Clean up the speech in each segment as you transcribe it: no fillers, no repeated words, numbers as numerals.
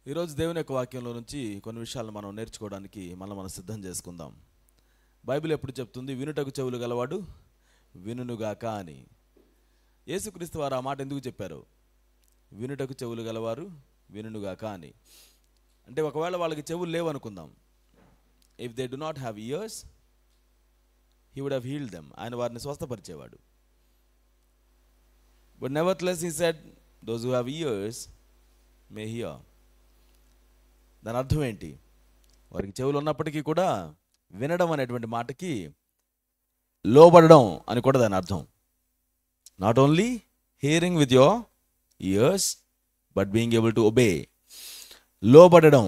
ఈరోజు దేవుని యొక్క వాక్యంలో నుంచి కొన్ని విషయాలను మనం నేర్చుకోవడానికి మనం సిద్ధం చేసుకుందాం. బైబిల్ ఎప్పుడు చెప్తుంది, వినుటకు చెవులు గలవాడు వినుగాక అని. యేసుక్రీస్తు వారు ఆ మాట ఎందుకు చెప్పారు? వినుటకు చెవులు గలవారు వినుగాక అని. అంటే ఒకవేళ వాళ్ళకి చెవులు లేవనుకుందాం, if they do not have ears, he would have healed them. ఆయన వారిని స్వస్థపరిచేవాడు. But nevertheless he said, those who have ears may hear. దాని అర్థం ఏంటి? వారికి చెవులు ఉన్నప్పటికీ కూడా వినడం అనేటువంటి మాటకి లోబడడం అని కూడా దాని అర్థం. Not only hearing with your ears, but being able to obey. లోబడడం.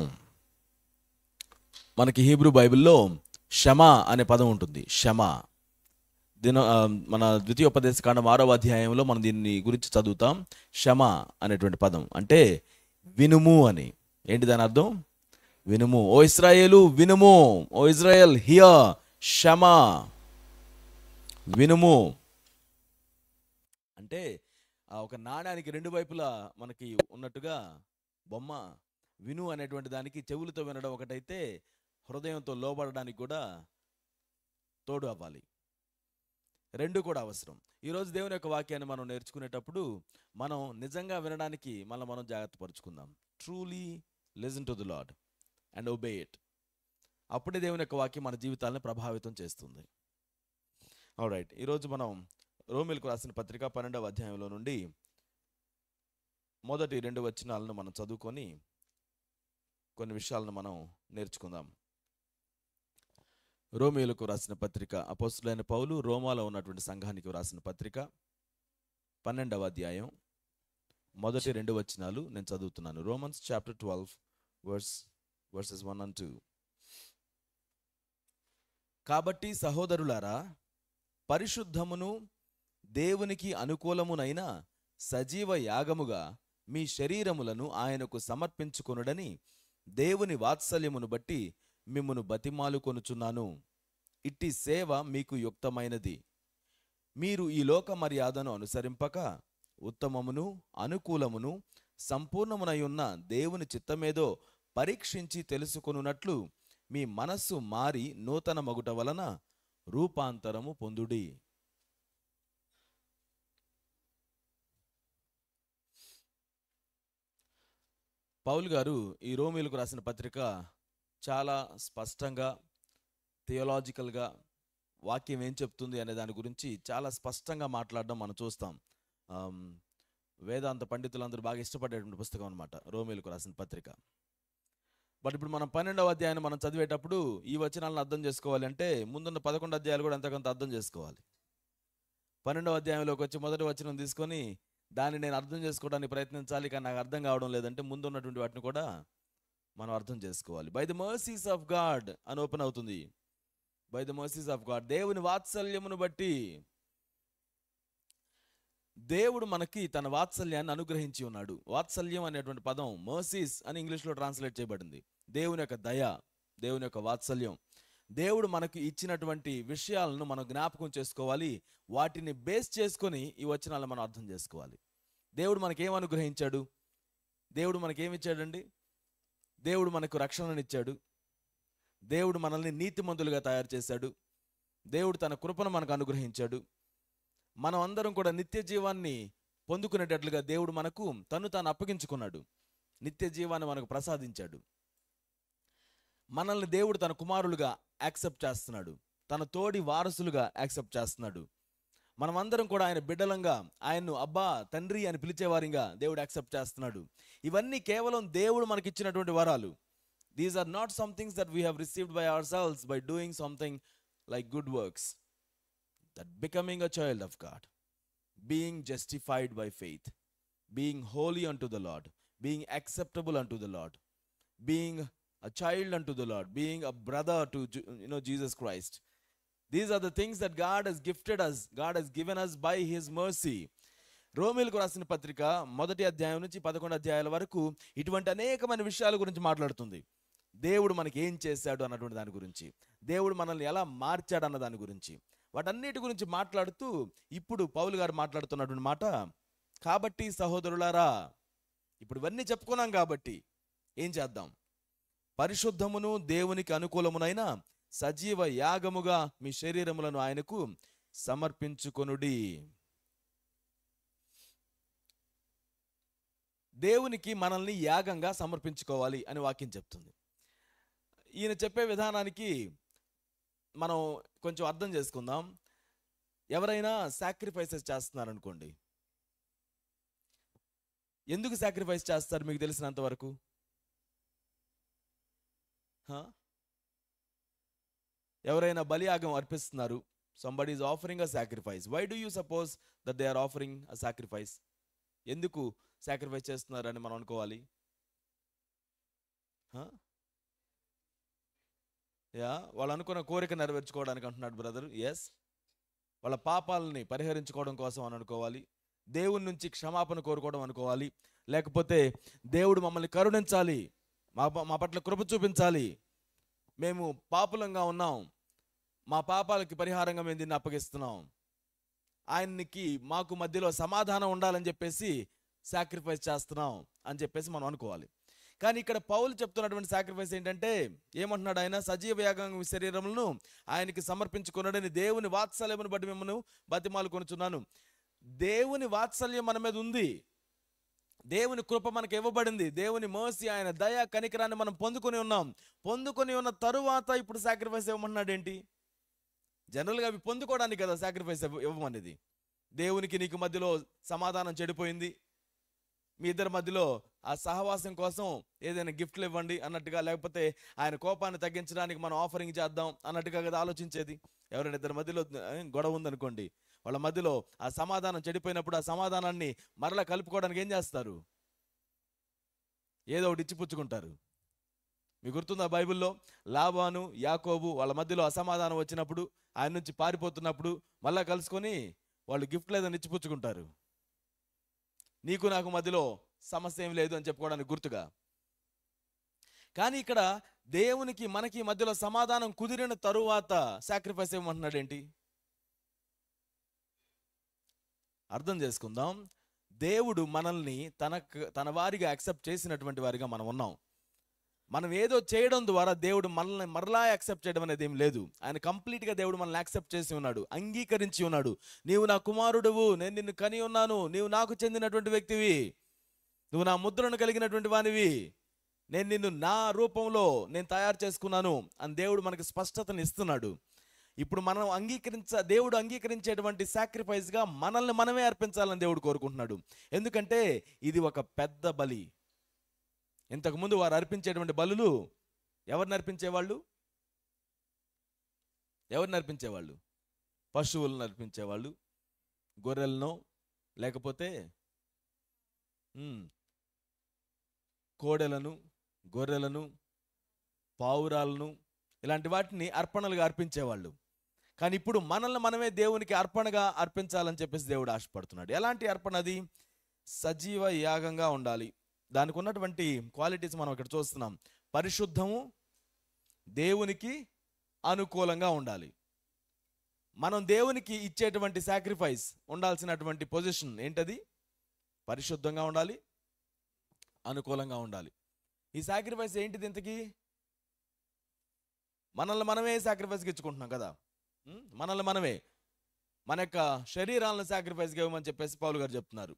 మనకి హీబ్రూ బైబిల్లో షమా అనే పదం ఉంటుంది. షమా మన ద్వితీయోపదేశకాండం 6వ అధ్యాయంలో మనం దీన్ని గురించి చదువుతాం. షమా అనేటువంటి పదం అంటే వినుము అని. ఏంటి దాని అర్థం? వినుము. ఓ ఇశ్రాయేలు వినుము. ఓ ఇజ్రాయెల్ హియర్. షమా, వినుము. అంటే ఒక నాణ్యానికి రెండు వైపులా మనకి ఉన్నట్టుగా బొమ్మ విను అనేటువంటి దానికి చెవులతో వినడం ఒకటైతే, హృదయంతో లోబడడానికి కూడా తోడు అవ్వాలి. రెండు కూడా అవసరం. ఈరోజు దేవుని యొక్క వాక్యాన్ని మనం నేర్చుకునేటప్పుడు మనం నిజంగా వినడానికి మనం జాగ్రత్త పరుచుకుందాం. Truly listen to the Lord and obey it. అప్పుడే దేవుని యొక్క వాక్యం మన జీవితాలను ప్రభావితం చేస్తుంది. ఆల్రైట్, ఈరోజు మనం రోమీయులకు రాసిన పత్రిక 12వ అధ్యాయంలో నుండి మొదటి 2 వచనాలను మనం చదువుకొని కొన్ని విషయాలను మనం నేర్చుకుందాం. రోమీయులకు రాసిన పత్రిక, అపోస్తులైన పౌలు రోమాలో ఉన్నటువంటి సంఘానికి రాసిన పత్రిక 12వ అధ్యాయం మొదటి 2 వచనాలు నేను చదువుతున్నాను. Romans chapter 12 verses 1 and 2. కాబట్టి సహోదరులారా, పరిశుద్ధమును దేవునికి అనుకూలమునైన సజీవ యాగముగా మీ శరీరములను ఆయనకు సమర్పించుకొనుడని దేవుని వాత్సల్యమును బట్టి మిమ్మును బతిమాలుకొనుచున్నాను. ఇట్టి సేవ మీకు యుక్తమైనది. మీరు ఈ లోక మర్యాదను అనుసరింపక ఉత్తమమును అనుకూలమును సంపూర్ణమునై ఉన్న దేవుని చిత్తమేదో పరీక్షించి తెలుసుకొనున్నట్లు మీ మనస్సు మారి నూతన మగుట వలన రూపాంతరము పొందుడి. పౌలు గారు ఈ రోమీయులకు రాసిన పత్రిక చాలా స్పష్టంగా, థియోలాజికల్గా వాక్యం ఏం చెప్తుంది అనే దాని గురించి చాలా స్పష్టంగా మాట్లాడడం మనం చూస్తాం. వేదాంత పండితులందరూ బాగా ఇష్టపడేటువంటి పుస్తకం అనమాట రోమీయులకు రాసిన పత్రిక. బట్ ఇప్పుడు మనం 12వ అధ్యాయాన్ని మనం చదివేటప్పుడు ఈ వచనాలను అర్థం చేసుకోవాలి అంటే ముందున్న 11 అధ్యాయాలు కూడా ఎంతకంత అర్థం చేసుకోవాలి. 12వ అధ్యాయంలోకి వచ్చి మొదటి వచనం తీసుకొని దాన్ని నేను అర్థం చేసుకోవడానికి ప్రయత్నించాలి, కానీ నాకు అర్థం కావడం లేదంటే ముందున్నటువంటి వాటిని కూడా మనం అర్థం చేసుకోవాలి. By the mercies of God అని ఓపెన్ అవుతుంది. By the mercies of God, దేవుని వాత్సల్యమును బట్టి. దేవుడు మనకి తన వాత్సల్యాన్ని అనుగ్రహించి ఉన్నాడు. వాత్సల్యం అనేటువంటి పదం మర్సీస్ అని ఇంగ్లీష్లో ట్రాన్స్లేట్ చేయబడింది. దేవుని యొక్క దయ, దేవుని యొక్క వాత్సల్యం. దేవుడు మనకు ఇచ్చినటువంటి విషయాలను మనం జ్ఞాపకం చేసుకోవాలి. వాటిని బేస్ చేసుకొని ఈ వచనాలను మనం అర్థం చేసుకోవాలి. దేవుడు మనకేం అనుగ్రహించాడు? దేవుడు మనకేమిచ్చాడండి? దేవుడు మనకు రక్షణనిచ్చాడు. దేవుడు మనల్ని నీతిమంతులుగా తయారు చేశాడు. దేవుడు తన కృపను మనకు అనుగ్రహించాడు. మనం అందరం కూడా నిత్య జీవాన్ని పొందుకునేటట్లుగా దేవుడు మనకు తాను అప్పగించుకున్నాడు. నిత్య జీవాన్ని మనకు ప్రసాదించాడు. మనల్ని దేవుడు తన కుమారులుగా యాక్సెప్ట్ చేస్తున్నాడు. తన తోడి వారసులుగా యాక్సెప్ట్ చేస్తున్నాడు. మనమందరం కూడా ఆయన బిడ్డలంగా, ఆయన్ను అబ్బా తండ్రి అని పిలిచేవారిగా దేవుడు యాక్సెప్ట్ చేస్తున్నాడు. ఇవన్నీ కేవలం దేవుడు మనకిచ్చినటువంటి వరాలు. These are not some things that we have received by ourselves by doing something like good works. That becoming a child of God, being justified by faith, being holy unto the Lord, being acceptable unto the Lord, being a child unto the Lord, being a brother to Jesus Christ. These are the things that God has gifted us, God has given us by his mercy. రోమీయులకు రాసిన పత్రిక మొదటి అధ్యాయం నుంచి 11 అధ్యాయాల వరకు ఇటువంటి అనేకమైన విషయాల గురించి మాట్లాడుతుంది. దేవుడు మనకి ఏం చేశాడు అన్నటువంటి దాని గురించి, దేవుడు మనల్ని ఎలా మార్చాడు అన్న దాని గురించి, వాటన్నిటి గురించి మాట్లాడుతూ ఇప్పుడు పౌలు గారు మాట్లాడుతున్నటువంటి మాట, కాబట్టి సహోదరులారా. ఇప్పుడు ఇవన్నీ చెప్పుకున్నాం కాబట్టి ఏం చేద్దాం? పరిశుద్ధమును దేవునికి అనుకూలమునైన సజీవ యాగముగా మీ శరీరములను ఆయనకు సమర్పించుకొనుడి. దేవునికి మనల్ని యాగంగా సమర్పించుకోవాలి అని వాక్యం చెప్తుంది. ఈయన చెప్పే విధానానికి మనం కొంచెం అర్థం చేసుకుందాం. ఎవరైనా సాక్రిఫైసెస్ చేస్తున్నారనుకోండి, ఎందుకు సాక్రిఫైస్ చేస్తారు మీకు తెలిసినంత వరకు? ఎవరైనా బలియాగం అర్పిస్తున్నారు, somebody is offering a sacrifice. Why do you suppose that they are offering a sacrifice? ఎందుకు సాక్రిఫైస్ చేస్తున్నారని మనం అనుకోవాలి? వాళ్ళు అనుకున్న కోరిక నెరవేర్చుకోవడానికి అంటున్నాడు బ్రదర్. ఎస్, వాళ్ళ పాపాలని పరిహరించుకోవడం కోసం అని అనుకోవాలి, దేవుని నుంచి క్షమాపణ కోరుకోవడం అనుకోవాలి, లేకపోతే దేవుడు మమ్మల్ని కరుణించాలి, మా పట్ల కృప చూపించాలి, మేము పాపులంగా ఉన్నాం, మా పాపాలకి పరిహారంగా మేము దీన్ని అప్పగిస్తున్నాం, ఆయనకి మాకు మధ్యలో సమాధానం ఉండాలని చెప్పేసి సాక్రిఫైస్ చేస్తున్నాం అని చెప్పేసి మనం అనుకోవాలి. కానీ ఇక్కడ పౌలు చెప్తున్నటువంటి సాక్రిఫైస్ ఏంటంటే, ఏమంటున్నాడు ఆయన? సజీవ యాగంగా మీ శరీరములను ఆయనకి సమర్పించుకున్నాడని దేవుని వాత్సల్యమును బట్టి మిమ్మల్ని బతిమాలు కొనుచున్నాను. దేవుని వాత్సల్యం మన మీద ఉంది, దేవుని కృప మనకు ఇవ్వబడింది, దేవుని మర్సీ, ఆయన దయ కనికరాన్ని మనం పొందుకొని ఉన్నాం. పొందుకొని ఉన్న తరువాత ఇప్పుడు సాక్రిఫైస్ ఇవ్వమన్నాడు ఏంటి? జనరల్గా అవి పొందుకోవడానికి కదా సాక్రిఫైస్ ఇవ్వమనేది. దేవునికి నీకు మధ్యలో సమాధానం చెడిపోయింది, మీ ఇద్దరి మధ్యలో ఆ సహవాసం కోసం ఏదైనా గిఫ్ట్లు ఇవ్వండి అన్నట్టుగా, లేకపోతే ఆయన కోపాన్ని తగ్గించడానికి మనం ఆఫరింగ్ చేద్దాం అన్నట్టుగా కదా ఆలోచించేది. ఎవరైనా ఇద్దరి మధ్యలో గొడవ ఉందనుకోండి, వాళ్ళ మధ్యలో ఆ సమాధానం చెడిపోయినప్పుడు ఆ సమాధానాన్ని మరలా కలుపుకోవడానికి ఏం చేస్తారు? ఏదో ఒకటి ఇచ్చిపుచ్చుకుంటారు. మీకు గుర్తుందా బైబిల్లో? లాబాను యాకోబు వాళ్ళ మధ్యలో అసమాధానం వచ్చినప్పుడు, ఆయన నుంచి పారిపోతున్నప్పుడు మళ్ళా కలుసుకొని వాళ్ళు గిఫ్ట్లు ఏదైనా ఇచ్చిపుచ్చుకుంటారు. నీకు నాకు మధ్యలో సమస్య ఏం లేదు అని చెప్పుకోవడానికి గుర్తుగా. కానీ ఇక్కడ దేవునికి మనకి మధ్యలో సమాధానం కుదిరిన తరువాత సాక్రిఫైస్ ఏమంటున్నాడు ఏంటి? అర్థం చేసుకుందాం. దేవుడు మనల్ని తన వారిగా యాక్సెప్ట్ చేసినటువంటి వారిగా మనం ఉన్నాం. మనం ఏదో చేయడం ద్వారా దేవుడు మనల్ని మరలా యాక్సెప్ట్ చేయడం అనేది ఏం లేదు. ఆయన కంప్లీట్గా దేవుడు మనల్ని యాక్సెప్ట్ చేసి ఉన్నాడు, అంగీకరించి ఉన్నాడు. నీవు నా కుమారుడువు, నేను నిన్ను కని ఉన్నాను, నీవు నాకు చెందినటువంటి వ్యక్తివి, నువ్వు నా ముద్రను కలిగినటువంటి వానివి, నేను నిన్ను నా రూపంలో నేను తయారు చేసుకున్నాను అని దేవుడు మనకి స్పష్టతను ఇస్తున్నాడు. ఇప్పుడు మనం దేవుడు అంగీకరించేటువంటి సాక్రిఫైస్గా మనల్ని మనమే అర్పించాలని దేవుడు కోరుకుంటున్నాడు. ఎందుకంటే ఇది ఒక పెద్ద బలి. ఇంతకుముందు వారు అర్పించేటువంటి బలులు ఎవరిని అర్పించేవాళ్ళు? పశువులను అర్పించేవాళ్ళు, గొర్రెలను, లేకపోతే కోడెలను, గొర్రెలను, పావురాలను, ఇలాంటి వాటిని అర్పణలుగా అర్పించేవాళ్ళు. కానీ ఇప్పుడు మనల్ని మనమే దేవునికి అర్పణగా అర్పించాలని చెప్పేసి దేవుడు ఆశపడుతున్నాడు. ఎలాంటి అర్పణ అది? సజీవ యాగంగా ఉండాలి. దానికి ఉన్నటువంటి క్వాలిటీస్ మనం ఇక్కడ చూస్తున్నాం. పరిశుద్ధము, దేవునికి అనుకూలంగా ఉండాలి. మనం దేవునికి ఇచ్చేటువంటి సాక్రిఫైస్ ఉండాల్సినటువంటి పొజిషన్ ఏంటది? పరిశుద్ధంగా ఉండాలి, అనుకూలంగా ఉండాలి. ఈ సాక్రిఫైస్ ఏంటిది ఇంతకీ? మనల్ని మనమే సాక్రిఫైస్కి ఇచ్చుకుంటున్నాం కదా. మనల్ని మనమే మన యొక్క శరీరాలను సాక్రిఫైస్గా ఇవ్వమని చెప్పేసి పౌలు గారు చెప్తున్నారు.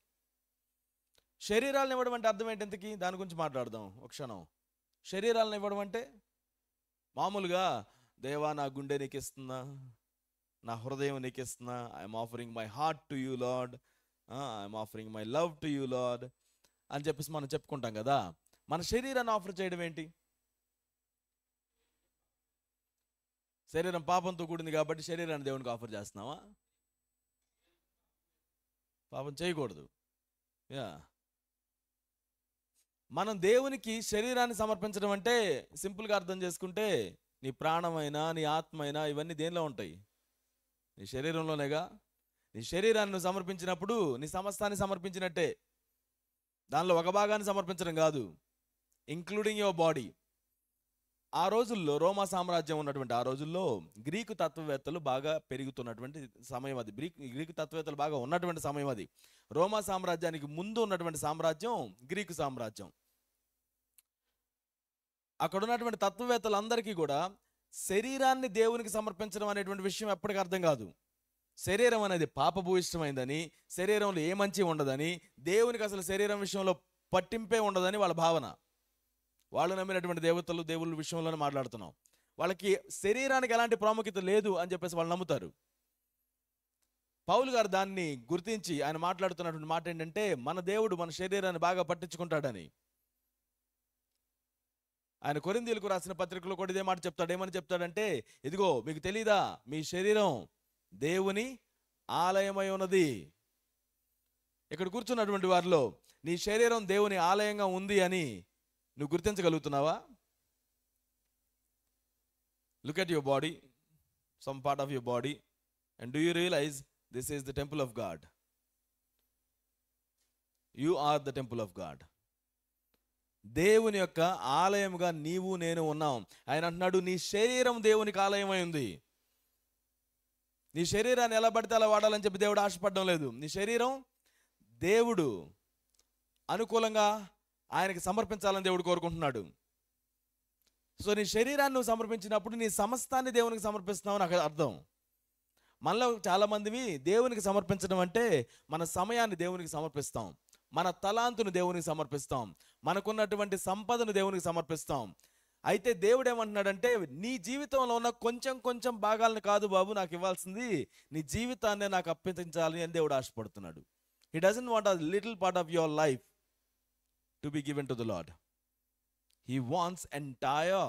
శరీరాలను ఇవ్వడం అంటే అర్థం ఏంటి ఇంతకీ? దాని గురించి మాట్లాడదాం ఒక క్షణం. శరీరాలను ఇవ్వడం అంటే మామూలుగా దేవా నా గుండె నీకు ఇస్తున్నా, నా హృదయం నీకు ఇస్తున్నా, I'm offering my heart to you lord, I'm offering my love to you lord అని చెప్పేసి మనం చెప్పుకుంటాం కదా. మన శరీరాన్ని ఆఫర్ చేయడం ఏంటి? శరీరం పాపంతో కూడింది కాబట్టి శరీరాన్ని దేవునికి ఆఫర్ చేస్తున్నావా? పాపం చేయకూడదు. మనం దేవునికి శరీరాన్ని సమర్పించడం అంటే సింపుల్గా అర్థం చేసుకుంటే, నీ ప్రాణమైనా నీ ఆత్మైనా ఇవన్నీ దేనిలో ఉంటాయి? నీ శరీరంలోనేగా. నీ శరీరాన్ని నువ్వు సమర్పించినప్పుడు నీ సమస్తాన్ని సమర్పించినట్టే. దానిలో ఒక భాగాన్ని సమర్పించడం కాదు, ఇంక్లూడింగ్ యువర్ బాడీ. ఆ రోజుల్లో రోమా సామ్రాజ్యం ఉన్నటువంటి ఆ రోజుల్లో గ్రీకు తత్వవేత్తలు బాగా పెరుగుతున్నటువంటి సమయం అది. గ్రీకు తత్వవేత్తలు బాగా ఉన్నటువంటి సమయం అది. రోమా సామ్రాజ్యానికి ముందు ఉన్నటువంటి సామ్రాజ్యం గ్రీకు సామ్రాజ్యం. అక్కడ ఉన్నటువంటి తత్వవేత్తలందరికీ కూడా శరీరాన్ని దేవునికి సమర్పించడం అనేటువంటి విషయం ఎప్పటికీ అర్థం కాదు. శరీరం అనేది పాపభూయిష్టమైందని, శరీరంలో ఏ మంచి ఉండదని, దేవునికి అసలు శరీరం విషయంలో పట్టింపే ఉండదని వాళ్ళ భావన. వాళ్ళు నమ్మినటువంటి దేవుళ్ళ విషయంలోనే మాట్లాడుతున్నాం. వాళ్ళకి శరీరానికి ఎలాంటి ప్రాముఖ్యత లేదు అని చెప్పేసి వాళ్ళు నమ్ముతారు. పౌలు గారు దాన్ని గుర్తించి ఆయన మాట్లాడుతున్నటువంటి మాట ఏంటంటే, మన దేవుడు మన శరీరాన్ని బాగా పట్టించుకుంటాడని. ఆయన కొరింథీయులకు రాసిన పత్రికలో కూడా ఇదే మాట చెప్తాడు. ఏమని చెప్తాడంటే, ఇదిగో మీకు తెలీదా, మీ శరీరం దేవుని ఆలయమై ఉన్నది. ఇక్కడ కూర్చున్నటువంటి వారిలో నీ శరీరం దేవుని ఆలయంగా ఉంది అని నువ్వు గుర్తించగలుగుతున్నావా? Look at your body, some part of your body, and do you realize this is the temple of God. You are the temple of God. దేవుని యొక్క ఆలయముగా నీవు నేను ఉన్నాం. ఆయన అంటున్నాడు, నీ శరీరం దేవునికి ఆలయమై ఉంది. నీ శరీరాన్ని ఎలా పడితే అలా వాడాలని చెప్పి దేవుడు ఆశపడడం లేదు. నీ శరీరం దేవుడు అనుకూలంగా ఆయనకి సమర్పించాలని దేవుడు కోరుకుంటున్నాడు. సో నీ శరీరాన్ని నువ్వు సమర్పించినప్పుడు నీ సమస్తాన్ని దేవునికి సమర్పిస్తున్నావు నాకు అర్థం. మనలో చాలా మందివి దేవునికి సమర్పించడం అంటే మన సమయాన్ని దేవునికి సమర్పిస్తాం, మన తలాంతును దేవునికి సమర్పిస్తాం, మనకున్నటువంటి సంపదను దేవునికి సమర్పిస్తాం. అయితే దేవుడు ఏమంటున్నాడంటే, నీ జీవితంలో ఉన్న కొంచెం భాగాలను కాదు బాబు నాకు ఇవ్వాల్సింది, నీ జీవితాన్నే నాకు అప్పగించాలి అని దేవుడు ఆశపడుతున్నాడు. He doesn't want a little part of your life to be given to the lord. He wants entire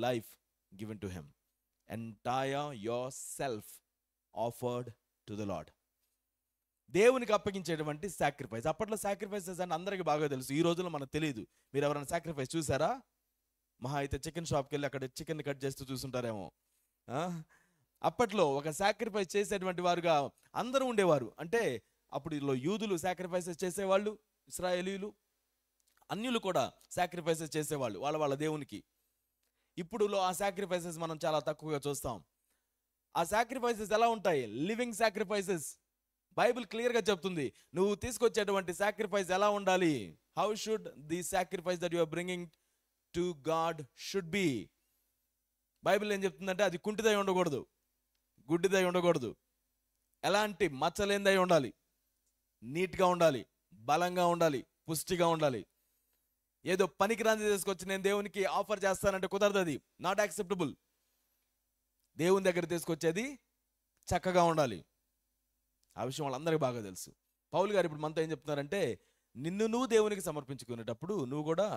life given to him. Entire yourself offered to the Lord. దేవునికి అప్పగించేటువంటి సాక్రిఫైస్. అప్పట్లో సాక్రిఫైసెస్ అని అందరికీ బాగా తెలుసు. ఈ రోజుల్లో మనకు తెలియదు. మీరు ఎవరైనా సాక్రిఫైస్ చూసారా? మహా అయితే చికెన్ షాప్కి వెళ్ళి అక్కడ చికెన్ కట్ చేస్తూ చూసుంటారేమో. అప్పట్లో ఒక సాక్రిఫైస్ చేసేటువంటి వారుగా అందరూ ఉండేవారు. అంటే అప్పుడు యూదులు సాక్రిఫైసెస్ చేసేవాళ్ళు, ఇశ్రాయేలీయులు, అన్యులు కూడా సాక్రిఫైసెస్ చేసేవాళ్ళు వాళ్ళ దేవునికి. ఇప్పుడు ఆ సాక్రిఫైసెస్ మనం చాలా తక్కువగా చూస్తాం. ఆ సాక్రిఫైసెస్ ఎలా ఉంటాయి? Living sacrifices. బైబిల్ క్లియర్గా చెప్తుంది నువ్వు తీసుకొచ్చేటువంటి సాక్రిఫైస్ ఎలా ఉండాలి. How should the sacrifice that you are bringing to God should be. Bible ఏం చెప్తుందంటే అది కుంటిదై ఉండకూడదు, గుడ్డిదై ఉండకూడదు, ఎలాంటి మచ్చలేనిదై ఉండాలి, నీట్గా ఉండాలి, బలంగా ఉండాలి, పుష్టిగా ఉండాలి. ఏదో పనికిరాంది తీసుకొచ్చి నేను దేవునికి ఆఫర్ చేస్తానంటే కుదరదు. అది నాట్ యాక్సెప్టబుల్. దేవుని దగ్గర తీసుకొచ్చేది చక్కగా ఉండాలి. ఆ విషయం వాళ్ళందరికీ బాగా తెలుసు. పౌలు గారు ఇప్పుడు మనతో ఏం చెప్తున్నారంటే, నిన్ను నువ్వు దేవునికి సమర్పించుకునేటప్పుడు నువ్వు కూడా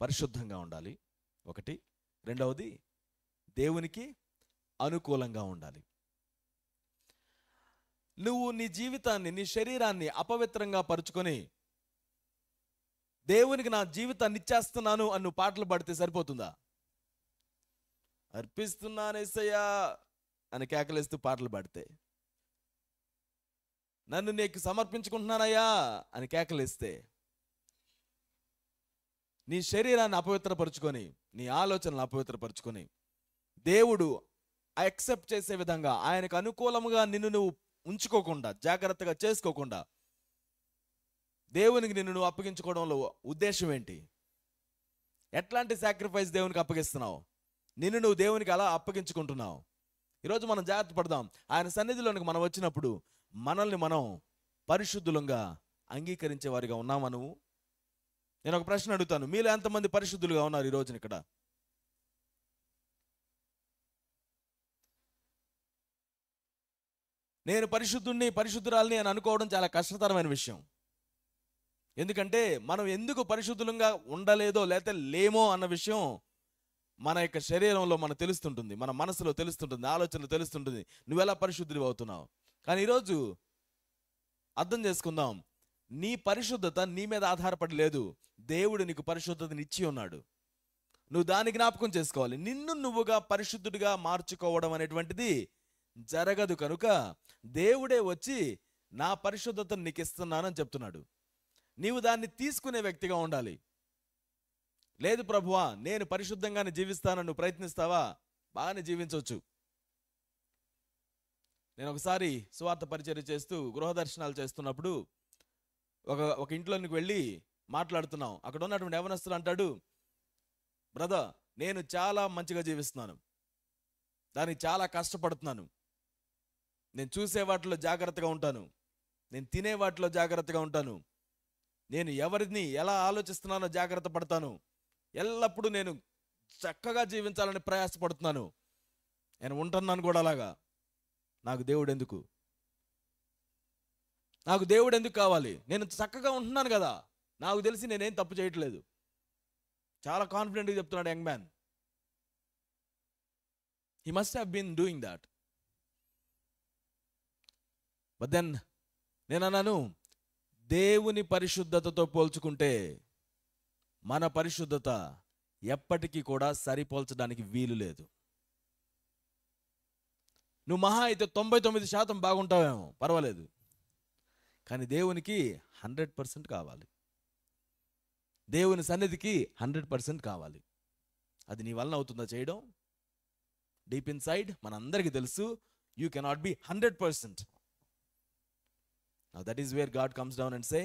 పరిశుద్ధంగా ఉండాలి ఒకటి. రెండవది దేవునికి అనుకూలంగా ఉండాలి. నువ్వు నీ జీవితాన్ని, నీ శరీరాన్ని అపవిత్రంగా పరుచుకొని దేవునికి నా జీవితాన్ని ఇచ్చేస్తున్నాను అని నువ్వు పాటలు పాడితే సరిపోతుందా? అర్పిస్తున్నాను యేసయ్యా అని కేకలేస్తూ పాటలు పాడితే, నన్ను నీకు సమర్పించుకుంటున్నానయ్యా అని కేకలేస్తే, నీ శరీరాన్ని అపవిత్రపరుచుకొని, నీ ఆలోచనలు అపవిత్రపరుచుకొని, దేవుడు యాక్సెప్ట్ చేసే విధంగా ఆయనకు అనుకూలముగా నిన్ను నువ్వు ఉంచుకోకుండా, జాగ్రత్తగా చేసుకోకుండా, దేవునికి నిన్ను నువ్వు అప్పగించుకోవడంలో ఉద్దేశం ఏంటి? ఎట్లాంటి సాక్రిఫైస్ దేవునికి అప్పగిస్తున్నావు? నిన్ను నువ్వు దేవునికి అలా అప్పగించుకుంటున్నావు. ఈరోజు మనం జాగ్రత్త పడదాం. ఆయన సన్నిధిలోనికి మనం వచ్చినప్పుడు మనల్ని మనం పరిశుద్ధులంగా అంగీకరించే వారిగా ఉన్నామా నువ్వు? నేను ఒక ప్రశ్న అడుగుతాను, మీలో ఎంతమంది పరిశుద్ధులుగా ఉన్నారు ఈ రోజున ఇక్కడ? నేను పరిశుద్ధుణ్ణి, పరిశుద్ధురాల్ని అని అనుకోవడం చాలా కష్టతరమైన విషయం. ఎందుకంటే మనం ఎందుకు పరిశుద్ధులంగా ఉండలేదో లేకపోతే లేమో అన్న విషయం మన యొక్క శరీరంలో మనకు తెలుస్తుంటుంది, మన మనసులో తెలుస్తుంటుంది, ఆలోచనలో తెలుస్తుంటుంది. నువ్వెలా పరిశుద్ధులు అవుతున్నావు? కానీ ఈరోజు అర్థం చేసుకుందాం, నీ పరిశుద్ధత నీ మీద ఆధారపడి లేదు. దేవుడు నీకు పరిశుద్ధతని ఇచ్చి ఉన్నాడు. నువ్వు దాని జ్ఞాపకం చేసుకోవాలి. నిన్ను నువ్వుగా పరిశుద్ధుడిగా మార్చుకోవడం అనేటువంటిది జరగదు. కనుక దేవుడే వచ్చి నా పరిశుద్ధతను నీకు ఇస్తున్నానని చెప్తున్నాడు. నీవు దాన్ని తీసుకునే వ్యక్తిగా ఉండాలి. లేదు ప్రభువా నేను పరిశుద్ధంగానే జీవిస్తానని నువ్వు ప్రయత్నిస్తావా? బాగానే జీవించవచ్చు. నేను ఒకసారి సువార్త పరిచర్య చేస్తూ గృహ దర్శనాలు చేస్తున్నప్పుడు ఒక ఇంట్లోనికి వెళ్ళి మాట్లాడుతున్నాం. అక్కడ ఉన్నటువంటి యవనస్తులు అంటాడు, బ్రదర్, నేను చాలా మంచిగా జీవిస్తున్నాను, దానికి చాలా కష్టపడుతున్నాను, నేను చూసే వాటిలో జాగ్రత్తగా ఉంటాను, నేను తినే వాటిలో జాగ్రత్తగా ఉంటాను, నేను ఎవరిని ఎలా ఆలోచిస్తున్నానో జాగ్రత్త పడతాను, ఎల్లప్పుడూ నేను చక్కగా జీవించాలని ప్రయాసపడుతున్నాను, నేను ఉంటున్నాను కూడా అలాగా. నాకు దేవుడు ఎందుకు? నాకు దేవుడు ఎందుకు కావాలి? నేను చక్కగా ఉంటున్నాను కదా, నాకు తెలిసి నేనేం తప్పు చేయట్లేదు. చాలా కాన్ఫిడెంట్గా చెప్తున్నాడు young man. He must have been doing that. But then నేను అన్నాను, దేవుని పరిశుద్ధతతో పోల్చుకుంటే మన పరిశుద్ధత ఎప్పటికీ కూడా సరిపోల్చడానికి వీలు లేదు. నువ్వు మహా అయితే 99% బాగుంటావేమో, పర్వాలేదు, కానీ దేవునికి 100% కావాలి. దేవుని సన్నిధికి 100% కావాలి. అది నీ వలన అవుతుందా చేయడం? డీప్ ఇన్ సైడ్ మనందరికీ తెలుసు, you cannot be 100%. That is where God comes down and say,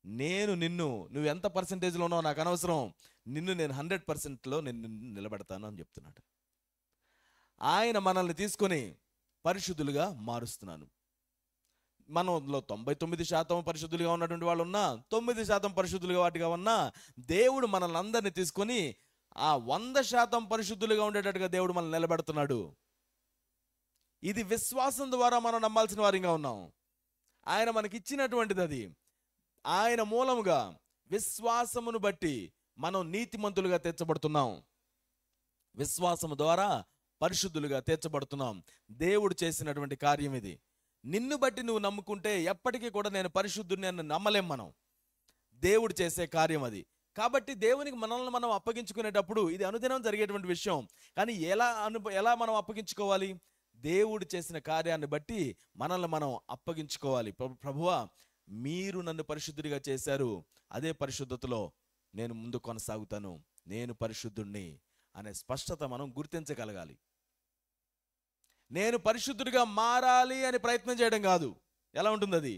నేను నువ్వు ఎంత పర్సెంటేజ్లో ఉన్నావు నాకు అనవసరం, నేను 100%లో నేను నిలబెడతాను అని చెప్తున్నాడు. ఆయన మనల్ని తీసుకొని పరిశుద్ధులుగా మారుస్తున్నాను. మనలో 99% పరిశుద్ధులుగా ఉన్నటువంటి వాళ్ళు ఉన్నా, 9% పరిశుద్ధులుగా వాటిగా ఉన్నా, దేవుడు మనల్ని అందరినీ తీసుకొని ఆ 100% పరిశుద్ధులుగా ఉండేటట్టుగా దేవుడు మనల్ని నిలబెడుతున్నాడు. ఇది విశ్వాసం ద్వారా మనం నమ్మాల్సిన వారిగా ఉన్నాం. ఆయన మనకిచ్చినటువంటిది అది. ఆయన మూలముగా విశ్వాసమును బట్టి మనం నీతిమంతులుగా తీర్చబడుతున్నాం. విశ్వాసము ద్వారా పరిశుద్ధులుగా తీర్చబడుతున్నాం. దేవుడు చేసినటువంటి కార్యం ఇది. నిన్ను బట్టి నువ్వు నమ్ముకుంటే ఎప్పటికీ కూడా నేను పరిశుద్ధుని అని నమ్మలేం మనం. దేవుడు చేసే కార్యం అది. కాబట్టి దేవునికి మనల్ని మనం అప్పగించుకునేటప్పుడు ఇది అనుదినం జరిగేటువంటి విషయం. కానీ ఎలా మనం అప్పగించుకోవాలి? దేవుడు చేసిన కార్యాన్ని బట్టి మనల్ని మనం అప్పగించుకోవాలి. ప్రభువా, మీరు నన్ను పరిశుద్ధుడిగా చేశారు, అదే పరిశుద్ధతలో నేను ముందు కొనసాగుతాను, నేను పరిశుద్ధుణ్ణి అనే స్పష్టత మనం గుర్తించగలగాలి. నేను పరిశుద్ధుడిగా మారాలి అని ప్రయత్నం చేయడం కాదు. ఎలా ఉంటుంది అది?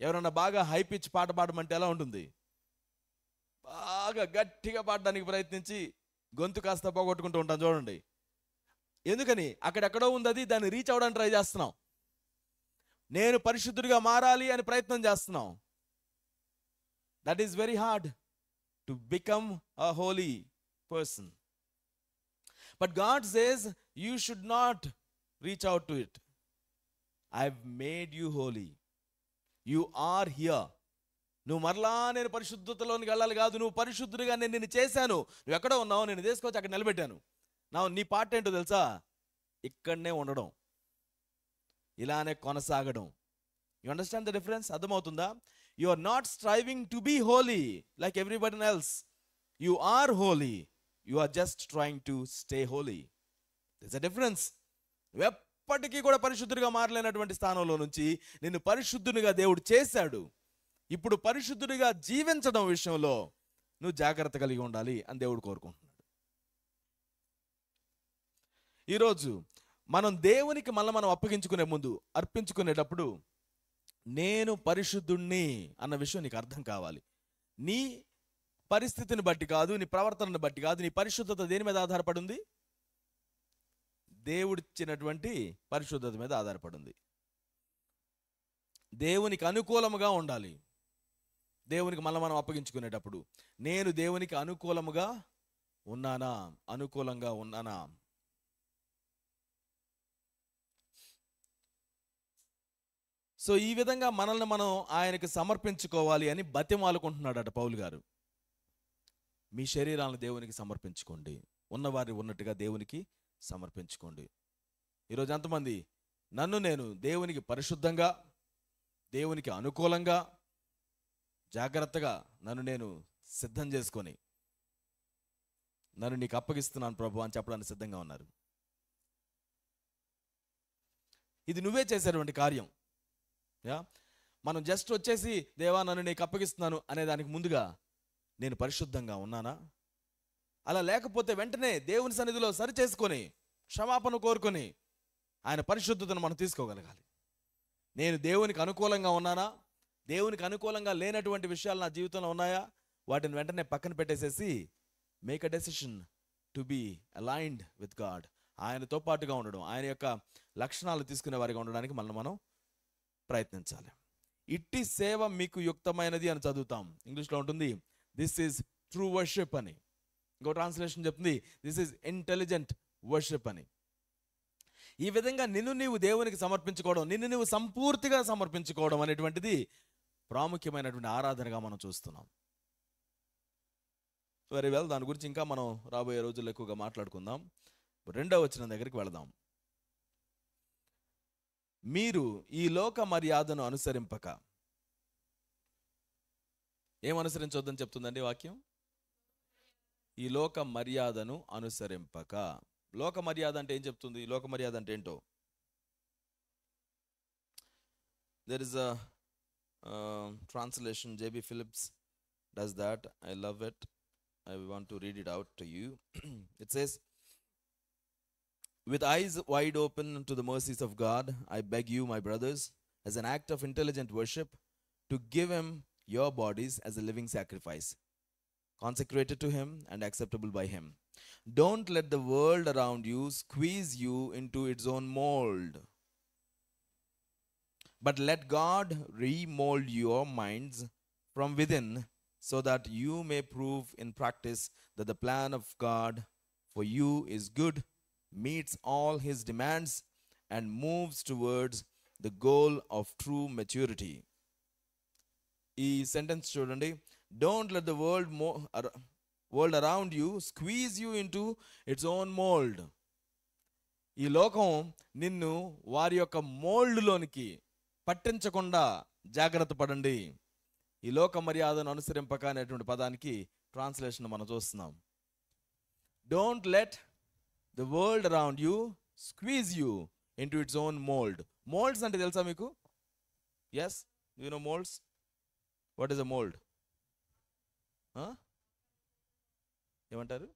ఎవరన్నా బాగా హై పిచ్ పాట పాడమంటే ఎలా ఉంటుంది? బాగా గట్టిగా పాడడానికి ప్రయత్నించి గొంతు కాస్త పోగొట్టుకుంటూ ఉంటాం చూడండి. ఎందుకని? అక్కడెక్కడో ఉంది అది, దాన్ని రీచ్ అవ్వడానికి ట్రై చేస్తున్నాం. నేను పరిశుద్ధుడిగా మారాలి అని ప్రయత్నం చేస్తున్నాం. That is very hard to become a holy person. But God says you should not reach out to it. I made you holy, you are here. నువ్వు మరలా నేను పరిశుద్ధతలోనికి వెళ్ళాలి కాదు, నువ్వు పరిశుద్ధుడిగా నేను నిన్ను చేశాను. నువ్వు ఎక్కడ ఉన్నావు, నేను తీసుకొచ్చి అక్కడ నిలబెట్టాను. నీ పాట ఏంటో తెలుసా? ఇక్కడనే ఉండడం, ఇలానే కొనసాగడం. You understand the difference? అర్థమవుతుందా? You are not striving to be holy like everybody else. You are holy, you are just trying to stay holy. This a difference. నువ్వు ఎప్పటికీ కూడా పరిశుద్ధుడిగా మారలేనటువంటి స్థానంలో నుంచి నిన్ను పరిశుద్ధునిగా దేవుడు చేశాడు. ఇప్పుడు పరిశుద్ధుడిగా జీవించడం విషయంలో నువ్వు జాగ్రత్త కలిగి ఉండాలి అని దేవుడు కోరుకుంటున్నాడు. ఈరోజు మనం దేవునికి మనం అప్పగించుకునే ముందు, అర్పించుకునేటప్పుడు నేను పరిశుద్ధుణ్ణి అన్న విషయం నీకు అర్థం కావాలి. నీ పరిస్థితిని బట్టి కాదు, నీ ప్రవర్తనను బట్టి కాదు. నీ పరిశుద్ధత దేని మీద ఆధారపడి ఉంది? దేవుడిచ్చినటువంటి పరిశుద్ధత మీద ఆధారపడి ఉంది. దేవునికి అనుకూలముగా ఉండాలి. దేవునికి మనం అప్పగించుకునేటప్పుడు నేను దేవునికి అనుకూలముగా ఉన్నానా, అనుకూలంగా ఉన్నానా? సో ఈ విధంగా మనల్ని మనం ఆయనకి సమర్పించుకోవాలి అని బతిమాలుకుంటున్నాడట పౌలు గారు. మీ శరీరాలను దేవునికి సమర్పించుకోండి, ఉన్నవారి ఉన్నట్టుగా దేవునికి సమర్పించుకోండి. ఈరోజు ఎంతమంది నేను దేవునికి పరిశుద్ధంగా, దేవునికి అనుకూలంగా, జాగ్రత్తగా నేను సిద్ధం చేసుకొని నన్ను నీకు అప్పగిస్తున్నాను ప్రభు అని చెప్పడానికి సిద్ధంగా ఉన్నారు? ఇది నువ్వే చేసేటువంటి కార్యం. మనం జస్ట్ వచ్చేసి దేవా నన్ను నీకు అప్పగిస్తున్నాను అనే దానికి ముందుగా నేను పరిశుద్ధంగా ఉన్నానా? అలా లేకపోతే వెంటనే దేవుని సన్నిధిలో సరి చేసుకొని క్షమాపణ కోరుకొని ఆయన పరిశుద్ధతను మనం తీసుకోగలగాలి. నేను దేవునికి అనుకూలంగా ఉన్నానా? దేవునికి అనుకూలంగా లేనటువంటి విషయాలు నా జీవితంలో ఉన్నాయా? వాటిని వెంటనే పక్కన పెట్టేసేసి make a decision to be aligned with God. ఆయనతో పాటుగా ఉండడం, ఆయన యొక్క లక్షణాలు తీసుకునే వారిగా ఉండడానికి మనం ప్రయత్నించాలి. ఇట్టి సేవ మీకు యుక్తమైనది అని చదువుతాం. ఇంగ్లీష్లో ఉంటుంది దిస్ ఈజ్ ట్రూ వర్షిప్ అని. ఇంకో ట్రాన్స్లేషన్ చెప్తుంది దిస్ ఈజ్ ఇంటెలిజెంట్ వర్షిప్ అని. ఈ విధంగా నిన్ను నీవు దేవునికి సమర్పించుకోవడం, నిన్ను నీవు సంపూర్తిగా సమర్పించుకోవడం అనేటువంటిది ప్రాముఖ్యమైనటువంటి ఆరాధనగా మనం చూస్తున్నాం. వెరీ వెల్, దాని గురించి ఇంకా మనం రాబోయే రోజుల్లో ఎక్కువగా మాట్లాడుకుందాం. 2వ వచనం దగ్గరికి వెళదాం. మీరు ఈ లోక మర్యాదను అనుసరింపక. ఏం అనుసరించొద్దని చెప్తుందండి వాక్యం? ఈ లోక మర్యాదను అనుసరింపక. లోక మర్యాద అంటే ఏం చెప్తుంది? లోక మర్యాద అంటే ఏంటో? There is a translation, J.B. Phillips does that. I love it. I want to read it out to you. It says, with eyes wide open to the mercies of God, I beg you, my brothers, as an act of intelligent worship, to give him your bodies as a living sacrifice, consecrated to him and acceptable by him. Don't let the world around you squeeze you into its own mold, but let God remold your minds from within, so that you may prove in practice that the plan of God for you is good, meets all his demands, and moves towards the goal of true maturity. ఈ sentence చూడండి. Don't let the world around you squeeze you into its own mold. ఈ లోకం నిన్ను వారి యొక్క మోల్డ్లోనికి పట్టించకుండా జాగ్రత్త పడండి. ఈ లోక మర్యాదను అనుసరింపక అనేటువంటి పదానికి ట్రాన్స్లేషన్ మనం చూస్తున్నాం. Don't let the world around you squeeze you into its own mould. Moulds అంటే తెలుసా మీకు? Yes, you know moulds. What is a mould? ఏమంటారు?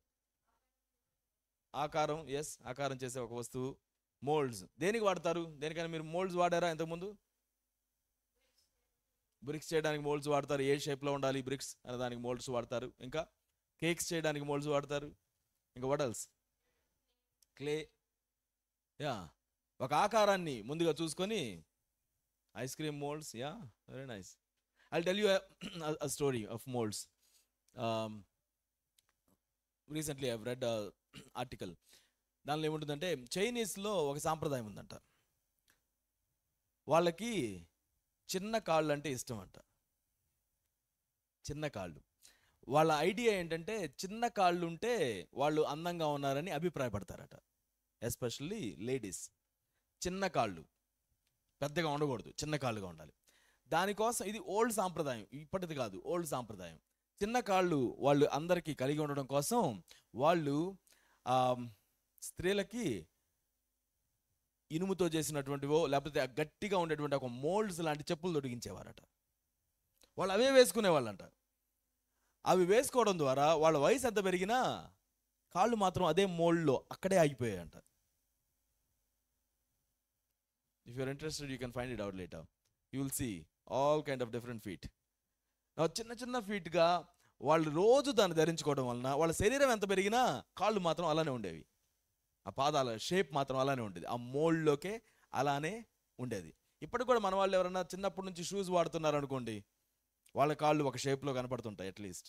ఆకారం. ఎస్, ఆకారం చేసే ఒక వస్తువు మోల్డ్స్. దేనికి వాడతారు? దేనికైనా మీరు మోల్డ్స్ వాడారా ఇంతకుముందు? బ్రిక్స్ చేయడానికి మోల్డ్స్ వాడతారు. ఏ షేప్లో ఉండాలి బ్రిక్స్ అనే దానికి మోల్డ్స్ వాడతారు. ఇంకా కేక్స్ చేయడానికి మోల్డ్స్ వాడతారు. ఇంకా వాట్ ఎల్స్? క్లే. యా, ఒక ఆకారాన్ని ముందుగా చూసుకొని ice cream moulds. Yeah, very nice. I tell you a story of moulds. Recently I read article. దానిలో ఏముంటుందంటే చైనీస్లో ఒక సాంప్రదాయం ఉందంట. వాళ్ళకి చిన్న కాళ్ళు అంటే ఇష్టం అంట. చిన్న కాళ్ళు. వాళ్ళ ఐడియా ఏంటంటే చిన్న కాళ్ళు ఉంటే వాళ్ళు అందంగా ఉన్నారని అభిప్రాయపడతారట. Especially ladies. చిన్న కాళ్ళు, పెద్దగా ఉండకూడదు, చిన్న కాళ్ళుగా ఉండాలి. దానికోసం ఇది ఓల్డ్ సాంప్రదాయం, ఇప్పటిది కాదు, ఓల్డ్ సాంప్రదాయం. చిన్న కాళ్ళు వాళ్ళు అందరికీ కలిగి ఉండడం కోసం వాళ్ళు స్త్రీలకి ఇనుముతో చేసినటువంటివో లేకపోతే గట్టిగా ఉండేటువంటి ఒక మోల్డ్స్ లాంటి చెప్పులు తొడిగించేవారట. వాళ్ళు అవే వేసుకునేవాళ్ళంట. అవి వేసుకోవడం ద్వారా వాళ్ళ వయసు ఎంత పెరిగినా కాళ్ళు మాత్రం అదే మోల్డ్లో అక్కడే ఆగిపోయాయంట. If you are interested you can find it out later. You will see all kind of different feet. చిన్న చిన్న ఫీట్గా వాళ్ళు రోజు దాన్ని ధరించుకోవడం వలన వాళ్ళ శరీరం ఎంత పెరిగినా కాళ్ళు మాత్రం అలానే ఉండేవి. ఆ పాదాల షేప్ మాత్రం అలానే ఉండేది. ఆ మోల్డ్లోకే అలానే ఉండేది. ఇప్పటికి కూడా మన వాళ్ళు ఎవరైనా చిన్నప్పటి నుంచి షూస్ వాడుతున్నారు అనుకోండి, వాళ్ళ కాళ్ళు ఒక షేప్లో కనపడుతుంటాయి అట్లీస్ట్.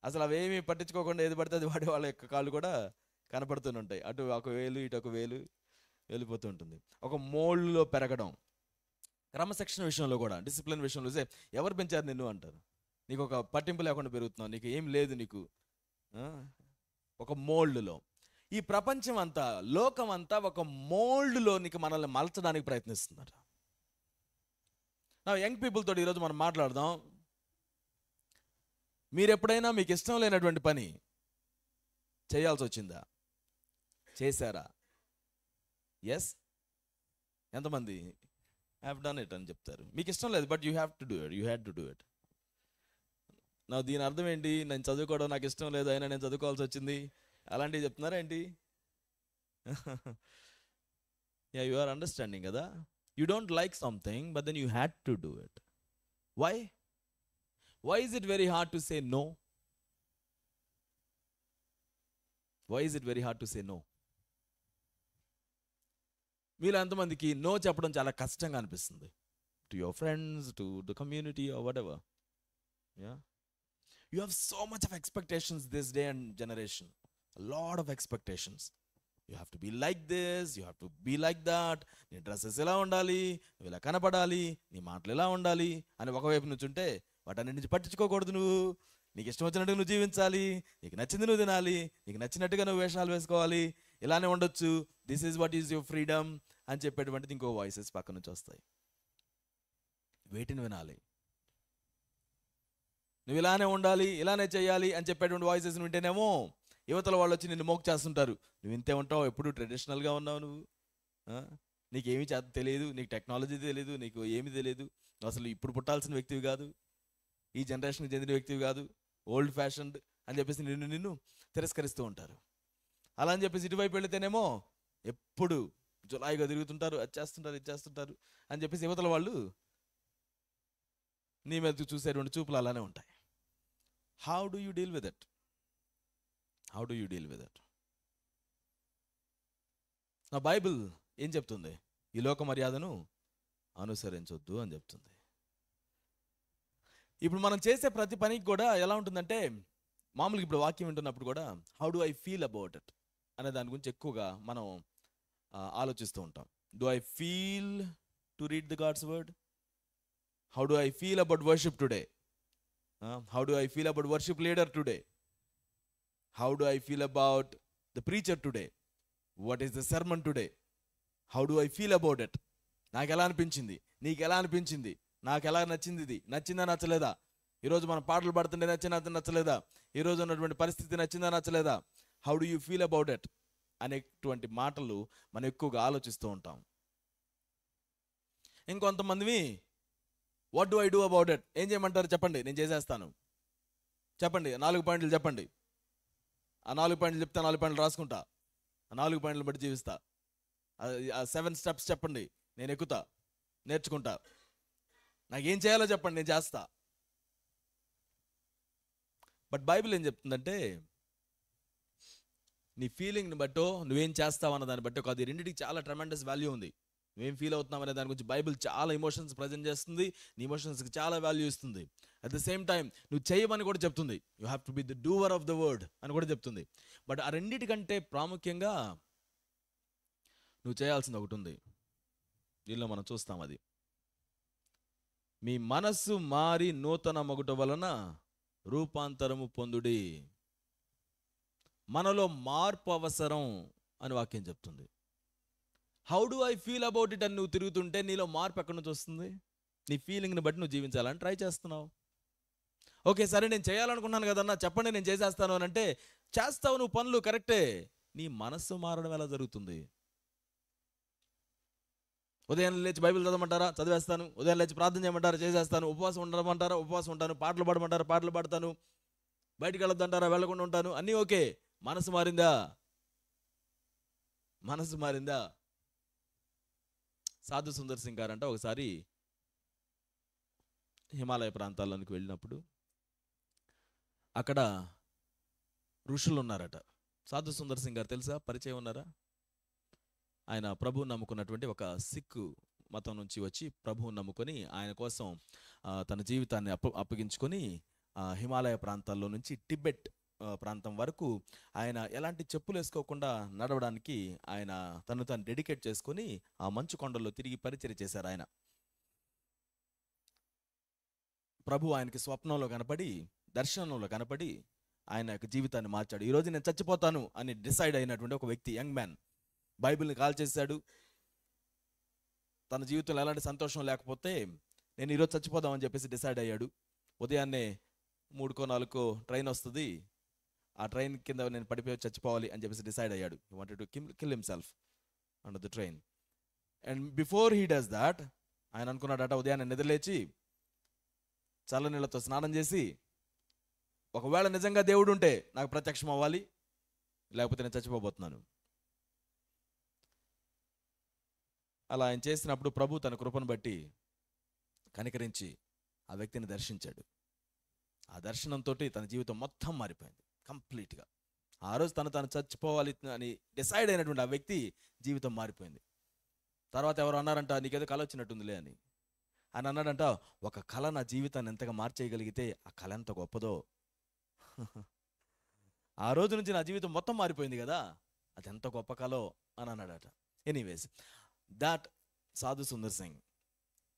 అసలు అవేమీ పట్టించుకోకుండా ఏది పడితే అది వాడే వాళ్ళ యొక్క కాళ్ళు కూడా కనపడుతూనే ఉంటాయి. అటు ఒక వేలు ఇటు ఒక వేలు వెళ్ళిపోతూ ఉంటుంది. ఒక మోల్డ్లో పెరగడం. క్రమశిక్షణ విషయంలో కూడా, డిసిప్లిన్ విషయంలో ఎవరు పెంచారు నిన్ను అంటారు. నీకు ఒక పట్టింపు లేకుండా పెరుగుతున్నావు, నీకు ఏం లేదు, నీకు ఒక మోల్డ్లో. ఈ ప్రపంచం అంతా, లోకం అంతా ఒక మోల్డ్లో నీకు మనల్ని మలచడానికి ప్రయత్నిస్తున్నారు. నా యంగ్ పీపుల్ తోటి ఈరోజు మనం మాట్లాడదాం. మీరు ఎప్పుడైనా మీకు ఇష్టం లేనటువంటి పని చేయాల్సి వచ్చిందా? చేశారా? ఎస్. ఎంతమంది హ్యావ్ డన్ ఇట్ అని చెప్తారు? మీకు ఇష్టం లేదు, but you have to do it, you had to do it. నా దీని అర్థం ఏంటి? నేను చదువుకోవడం నాకు ఇష్టం లేదు, అయినా నేను చదువుకోవాల్సి వచ్చింది, అలాంటివి చెప్తున్నారా ఏంటి? యా, యు ఆర్ అండర్స్టాండింగ్ కదా. You don't like something but then you had to do it. Why? Why is it very hard to say no? Why is it very hard to say no? మీలో ఎంతమందికి no చెప్పడం చాలా కష్టంగా అనిపిస్తుంది? To your friends, to the community or whatever. Yeah, you have so much of expectations this day and generation. Lot of expectations. You have to be like this, you have to be like that. నీ dresses ఎలా ఉండాలి, నువ్వు ఇలా కనపడాలి, నీ మాటలు ఎలా ఉండాలి అని ఒకవైపు నుంచి ఉంటే, వాటన్నిటి నుంచి పట్టించుకోకూడదు. నువ్వు నీకు ఇష్టం వచ్చినట్టు నువ్వు జీవించాలి, నీకు నచ్చింది నువ్వు తినాలి, నీకు నచ్చినట్టుగా నువ్వు వేషాలు వేసుకోవాలి, ఇలానే ఉండొచ్చు, this is what is your freedom అని చెప్పేటువంటిది ఇంకో వాయిసెస్ పక్క నుంచి వస్తాయి. వేటిని వినాలి? నువ్వు ఇలానే ఉండాలి, ఇలానే చేయాలి అని చెప్పేటువంటి వాయిసెస్ వింటేనేమో యువతల వాళ్ళు వచ్చి నిన్ను మోక్ చేస్తుంటారు. నువ్వు ఇంతే ఉంటావు, ఎప్పుడు ట్రెడిషనల్గా ఉన్నావు, నువ్వు నీకేమీ తెలియదు, నీకు టెక్నాలజీ తెలియదు, నీకు ఏమీ తెలియదు, అసలు ఇప్పుడు పుట్టాల్సిన వ్యక్తివి కాదు, ఈ జనరేషన్కి చెందిన వ్యక్తివి కాదు, ఓల్డ్ ఫ్యాషన్డ్ అని చెప్పేసి నిన్ను తిరస్కరిస్తూ ఉంటారు. అలా అని చెప్పేసి ఇటువైపు వెళితేనేమో ఎప్పుడు జులాయిగా తిరుగుతుంటారు, అది చేస్తుంటారు, ఇది చేస్తుంటారు అని చెప్పేసి యువతల వాళ్ళు నీ మీద చూసేటువంటి చూపులు అలానే ఉంటాయి. How do you deal with it? How do you deal with it? నా బైబిల్ ఏం చెప్తుంది? ఈ లోక మర్యాదను అనుసరించొద్దు అని చెప్తుంది. ఇప్పుడు మనం చేసే ప్రతి పనికి కూడా ఎలా ఉంటుందంటే, మామూలుగా ఇప్పుడు వాక్యం వింటున్నప్పుడు కూడా how do I feel about it అనే దాని గురించి ఎక్కువగా మనం ఆలోచిస్తూ ఉంటాం. Do I feel to read the God's word? How do I feel about worship today? How do I feel about worship leader today? How do I feel about the preacher today? What is the sermon today? How do I feel about it? నాకు ఎలా అనిపించింది, నీకు ఎలా అనిపించింది, నాకు ఎలా నచ్చింది, ఇది నచ్చిందా నచ్చలేదా, ఈరోజు మనం పాటలు పాడుతుంటే నచ్చలేదా, ఈరోజు ఉన్నటువంటి పరిస్థితి నచ్చిందా నచ్చలేదా, how do you feel about it అనేటువంటి మాటలు మనం ఎక్కువగా ఆలోచిస్తూ ఉంటాం. ఇంకొంతమందివి what do I do about it? ఏం చేయమంటారు చెప్పండి, నేను చేసేస్తాను, చెప్పండి 4 పాయింట్లు చెప్పండి, ఆ 4 పాయింట్లు చెప్తే 4 పాయింట్లు రాసుకుంటా, ఆ 4 పాయింట్లు బట్టి జీవిస్తా, ఆ 7 స్టెప్స్ చెప్పండి, నేను ఎక్కుతా, నేర్చుకుంటా, నాకేం చేయాలో చెప్పండి, నేను చేస్తా. బట్ బైబిల్ ఏం చెప్తుందంటే, నీ ఫీలింగ్ని బట్టో నువ్వేం చేస్తావు అన్న దాన్ని బట్టి అది రెండింటికి చాలా ట్రెమెండస్ వాల్యూ ఉంది. నువ్వేం ఫీల్ అవుతున్నావు అనే దాని గురించి బైబిల్ చాలా ఎమోషన్స్ ప్రజెంట్ చేస్తుంది, నీ ఎమోషన్స్కి చాలా వాల్యూ ఇస్తుంది. అట్ ద సేమ్ టైం నువ్వు చేయమని కూడా చెప్తుంది. You have to be the doer of the word అని కూడా చెప్తుంది. బట్ ఆ రెండింటికంటే ప్రాముఖ్యంగా నువ్వు చేయాల్సింది ఒకటి ఉంది. దీనిలో మనం చూస్తాం, అది మీ మనస్సు మారి నూతన మగుట వలన రూపాంతరము పొందుడి. మనలో మార్పు అవసరం అని వాక్యం చెప్తుంది. How do I feel about it అని నువ్వు తిరుగుతుంటే నీలో మార్పు ఎక్కడి నుంచి వస్తుంది? నీ ఫీలింగ్ని బట్టి నువ్వు జీవించాలని ట్రై చేస్తున్నావు. ఓకే సరే, నేను చేయాలనుకున్నాను కదన్నా, చెప్పండి నేను చేసేస్తాను అని అంటే చేస్తావు నువ్వు పనులు కరెక్టే, నీ మనస్సు మారడం ఎలా జరుగుతుంది? ఉదయం లేచి బైబిల్ చదవమంటారా, చదివేస్తాను. ఉదయం లేచి ప్రార్థన చేయమంటారా, చేసేస్తాను. ఉపవాసం ఉండమంటారా, ఉపవాసం ఉంటాను. పాటలు పాడమంటారా, పాటలు పాడతాను. బయటికి వెళ్ళొద్దంటారా, వెళ్ళకుండా ఉంటాను. అన్నీ ఓకే. మనసు మారిందా? మనసు మారిందా? సాధు సుందర్ సింగ్ గారు అంట ఒకసారి హిమాలయ ప్రాంతాల్లోనికి వెళ్ళినప్పుడు అక్కడ ఋషులు ఉన్నారట. సాధు సుందర్ సింగ్ గారు తెలుసా, పరిచయం ఉన్నారా? ఆయన ప్రభువుని నమ్ముకున్నటువంటి ఒక సిక్ మతం నుంచి వచ్చి ప్రభువుని నమ్ముకొని ఆయన కోసం తన జీవితాన్ని అప్పగించుకొని హిమాలయ ప్రాంతాల్లో నుంచి టిబెట్ ప్రాంతం వరకు ఆయన ఎలాంటి చెప్పులు వేసుకోకుండా నడవడానికి ఆయన తను తాను డెడికేట్ చేసుకొని ఆ మంచు కొండల్లో తిరిగి పరిచర్య చేశారు. ఆయన ప్రభు ఆయనకి స్వప్నంలో కనపడి, దర్శనంలో కనపడి ఆయన యొక్క జీవితాన్ని మార్చాడు. ఈరోజు నేను చచ్చిపోతాను అని డిసైడ్ అయినటువంటి ఒక వ్యక్తి, యంగ్ మ్యాన్, బైబిల్ని కాల్ చేశాడు. తన జీవితంలో ఎలాంటి సంతోషం లేకపోతే నేను ఈరోజు చచ్చిపోదామని చెప్పేసి డిసైడ్ అయ్యాడు. ఉదయాన్నే 3కో 4కో ట్రైన్ వస్తుంది, ఆ ట్రైన్ కింద నేను పడిపోయి చచ్చిపోవాలి అని చెప్పేసి డిసైడ్ అయ్యాడు. He wanted to kill himself under the train. And before he does that, ఆయన అనుకున్నాడట ఉదయాన్నే నిద్రలేచి చల్లనీళ్ళతో స్నానం చేసి, ఒకవేళ నిజంగా దేవుడు ఉంటే నాకు ప్రత్యక్షం అవ్వాలి, లేకపోతే నేను చచ్చిపోబోతున్నాను. అలా ఆయన చేసినప్పుడు ప్రభు తన కృపను బట్టి కనికరించి ఆ వ్యక్తిని దర్శించాడు. ఆ దర్శనంతో తన జీవితం మొత్తం మారిపోయింది కంప్లీట్గా. ఆ రోజు తను చచ్చిపోవాలి అని డిసైడ్ అయినటువంటి ఆ వ్యక్తి జీవితం మారిపోయింది. తర్వాత ఎవరు అన్నారంట, నీకేదో కళ వచ్చినట్టుందిలే అని. ఆయన అన్నాడంట, ఒక కళ నా జీవితాన్ని ఎంతగా మార్చేయగలిగితే ఆ కళ ఎంత గొప్పదో. ఆ రోజు నుంచి నా జీవితం మొత్తం మారిపోయింది కదా, అది ఎంత గొప్ప కళో అని అన్నాడట. ఎనీవేస్, దాట్ సాధు సుందర్ సింగ్.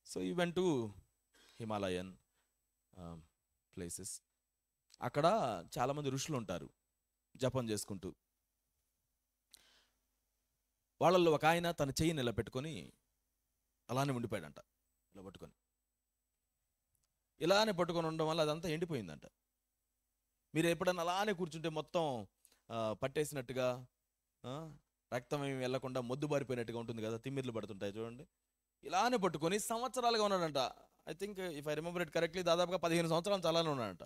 సో ఈ వెంట్ టు హిమాలయన్ ప్లేసెస్. అక్కడ చాలామంది ఋషులు ఉంటారు జపం చేసుకుంటూ. వాళ్ళల్లో ఒక ఆయన తన చెయ్యిని ఇలా పెట్టుకొని అలానే ఉండిపోయాడంట. ఇలా పట్టుకొని ఇలానే పట్టుకొని ఉండడం వల్ల అదంతా ఎండిపోయిందంట. మీరు ఎప్పుడన్నా అలానే కూర్చుంటే మొత్తం పట్టేసినట్టుగా, రక్తం ఏమి వెళ్లకుండా మొద్దుబారిపోయినట్టుగా ఉంటుంది కదా, తిమ్మిర్లు పడుతుంటాయి చూడండి. ఇలానే పట్టుకొని సంవత్సరాలుగా ఉన్నాడంట. I think if I remember it correctly దాదాపుగా 15 సంవత్సరాలు అలానే ఉన్నాడంట.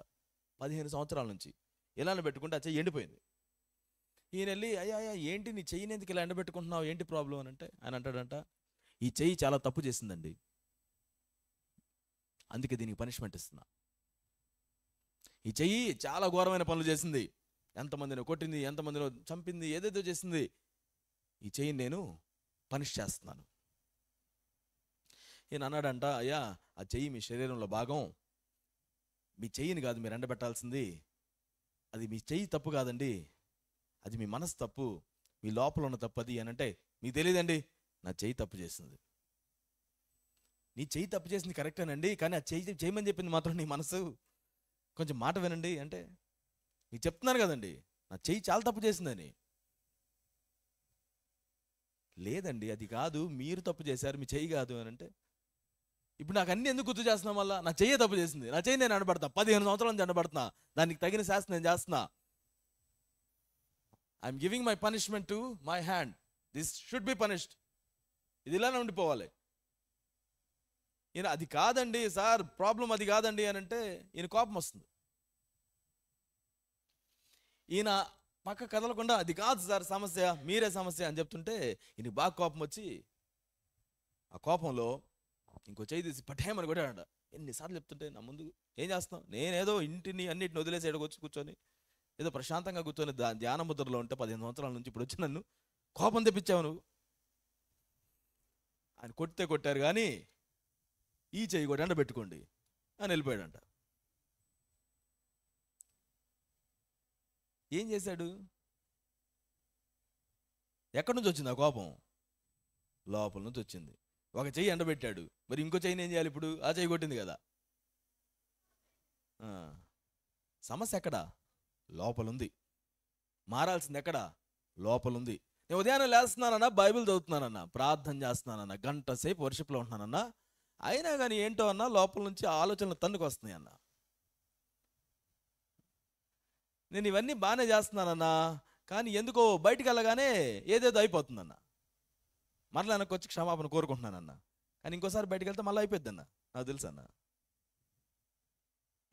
15 సంవత్సరాల నుంచి ఇలానే పెట్టుకుంటే ఆ చెయ్యి ఎండిపోయింది. ఈయన వెళ్ళి, అయ్యా ఏంటి నీ చెయ్యిని ఎందుకు ఇలా ఎండబెట్టుకుంటున్నావు, ఏంటి ప్రాబ్లం అని అంటే, ఆయన అంటాడంట, ఈ చెయ్యి చాలా తప్పు చేసిందండి, అందుకే దీనికి పనిష్మెంట్ ఇస్తున్నా. ఈ చెయ్యి చాలా ఘోరమైన పనులు చేసింది, ఎంతమందిని కొట్టింది, ఎంతమందిని చంపింది, ఏదేదో చేసింది. ఈ చెయ్యిని నేను పనిష్ చేస్తున్నాను. ఈయన అన్నాడంట, అయ్యా ఆ చెయ్యి మీ శరీరంలో భాగం, మీ చెయ్యిని కాదు మీరు ఎండబెట్టాల్సింది. అది మీ చెయ్యి తప్పు కాదండి, అది మీ మనసు తప్పు, మీ లోపల ఉన్న తప్పు అది అని అంటే, మీకు తెలియదండి నా చెయ్యి తప్పు చేసింది. నీ చెయ్యి తప్పు చేసింది కరెక్టేనండి, కానీ ఆ చెయ్యి చేయమని చెప్పింది మాత్రం నీ మనసు, కొంచెం మాట వినండి అంటే, మీకు చెప్తున్నాను కదండి నా చెయ్యి చాలా తప్పు చేసిందని. లేదండి అది కాదు, మీరు తప్పు చేశారు, మీ చెయ్యి కాదు అని అంటే, ఇప్పుడు నాకు అన్ని ఎందుకు గుర్తు చేస్తున్నా, మళ్ళా నా చెయ్యి తప్పు చేసింది, నా చెయ్యి నేను ఎండబడతా, 15 సంవత్సరాల నుంచి ఎండబడుతున్నా, దానికి తగిన శాస్త్రం నేను చేస్తున్నా. I'm giving my punishment to my hand, this should be punished, ఇది ఇలానే ఉండిపోవాలి. ఈయన అది కాదండి సార్, ప్రాబ్లం అది కాదండి అని అంటే ఈయన కోపం వస్తుంది. ఈయన పక్క కదలకుండా, అది కాదు సార్ సమస్య, మీరే సమస్య అని చెప్తుంటే ఈయనకి బాగా కోపం వచ్చి, ఆ కోపంలో ఇంకో చేయి తీసి పట్టేయమని కొట్టాడంట. ఎన్నిసార్లు చెప్తుంటే నా ముందు ఏం చేస్తాం, నేనేదో ఇంటిని అన్నిటిని వదిలేసి ఎడకొచ్చి కూర్చొని ఏదో ప్రశాంతంగా కూర్చొని ధ్యాన ముద్రలో ఉంటే 15 సంవత్సరాల నుంచి ఇప్పుడు వచ్చి నన్ను కోపం తెప్పించావు నువ్వు. ఆయన కొట్టారు కానీ ఈ చెయ్యి కూడా ఎండబెట్టుకోండి అని వెళ్ళిపోయాడంట. ఏం చేశాడు? ఎక్కడి నుంచి వచ్చింది ఆ కోపం? లోపల నుంచి వచ్చింది. ఒక చెయ్యి ఎండబెట్టాడు, మరి ఇంకో చెయ్యిని ఏం చేయాలి ఇప్పుడు? ఆ చెయ్యి కొట్టింది కదా. సమస్య ఎక్కడా? లోపలుంది. మారాల్సింది ఎక్కడా? లోపలుంది. నేను ఉదయాన్నే లేస్తున్నానన్నా, బైబిల్ చదువుతున్నానన్నా, ప్రార్థన చేస్తున్నానన్నా, గంట సేపు వర్షిప్లో ఉంటున్నానన్నా, అయినా కానీ ఏంటో అన్నా లోపల నుంచి ఆలోచనలు తన్నుకు వస్తున్నాయి అన్న. నేను ఇవన్నీ బాగానే చేస్తున్నానన్నా, కానీ ఎందుకో బయటికి వెళ్ళగానే ఏదేదో అయిపోతుందన్న. మరలా వెనక్కి వచ్చి క్షమాపణ కోరుకుంటున్నానన్న, కానీ ఇంకోసారి బయటికి వెళ్తే మళ్ళీ అయిపోద్దన్న. నాకు తెలుసు అన్న.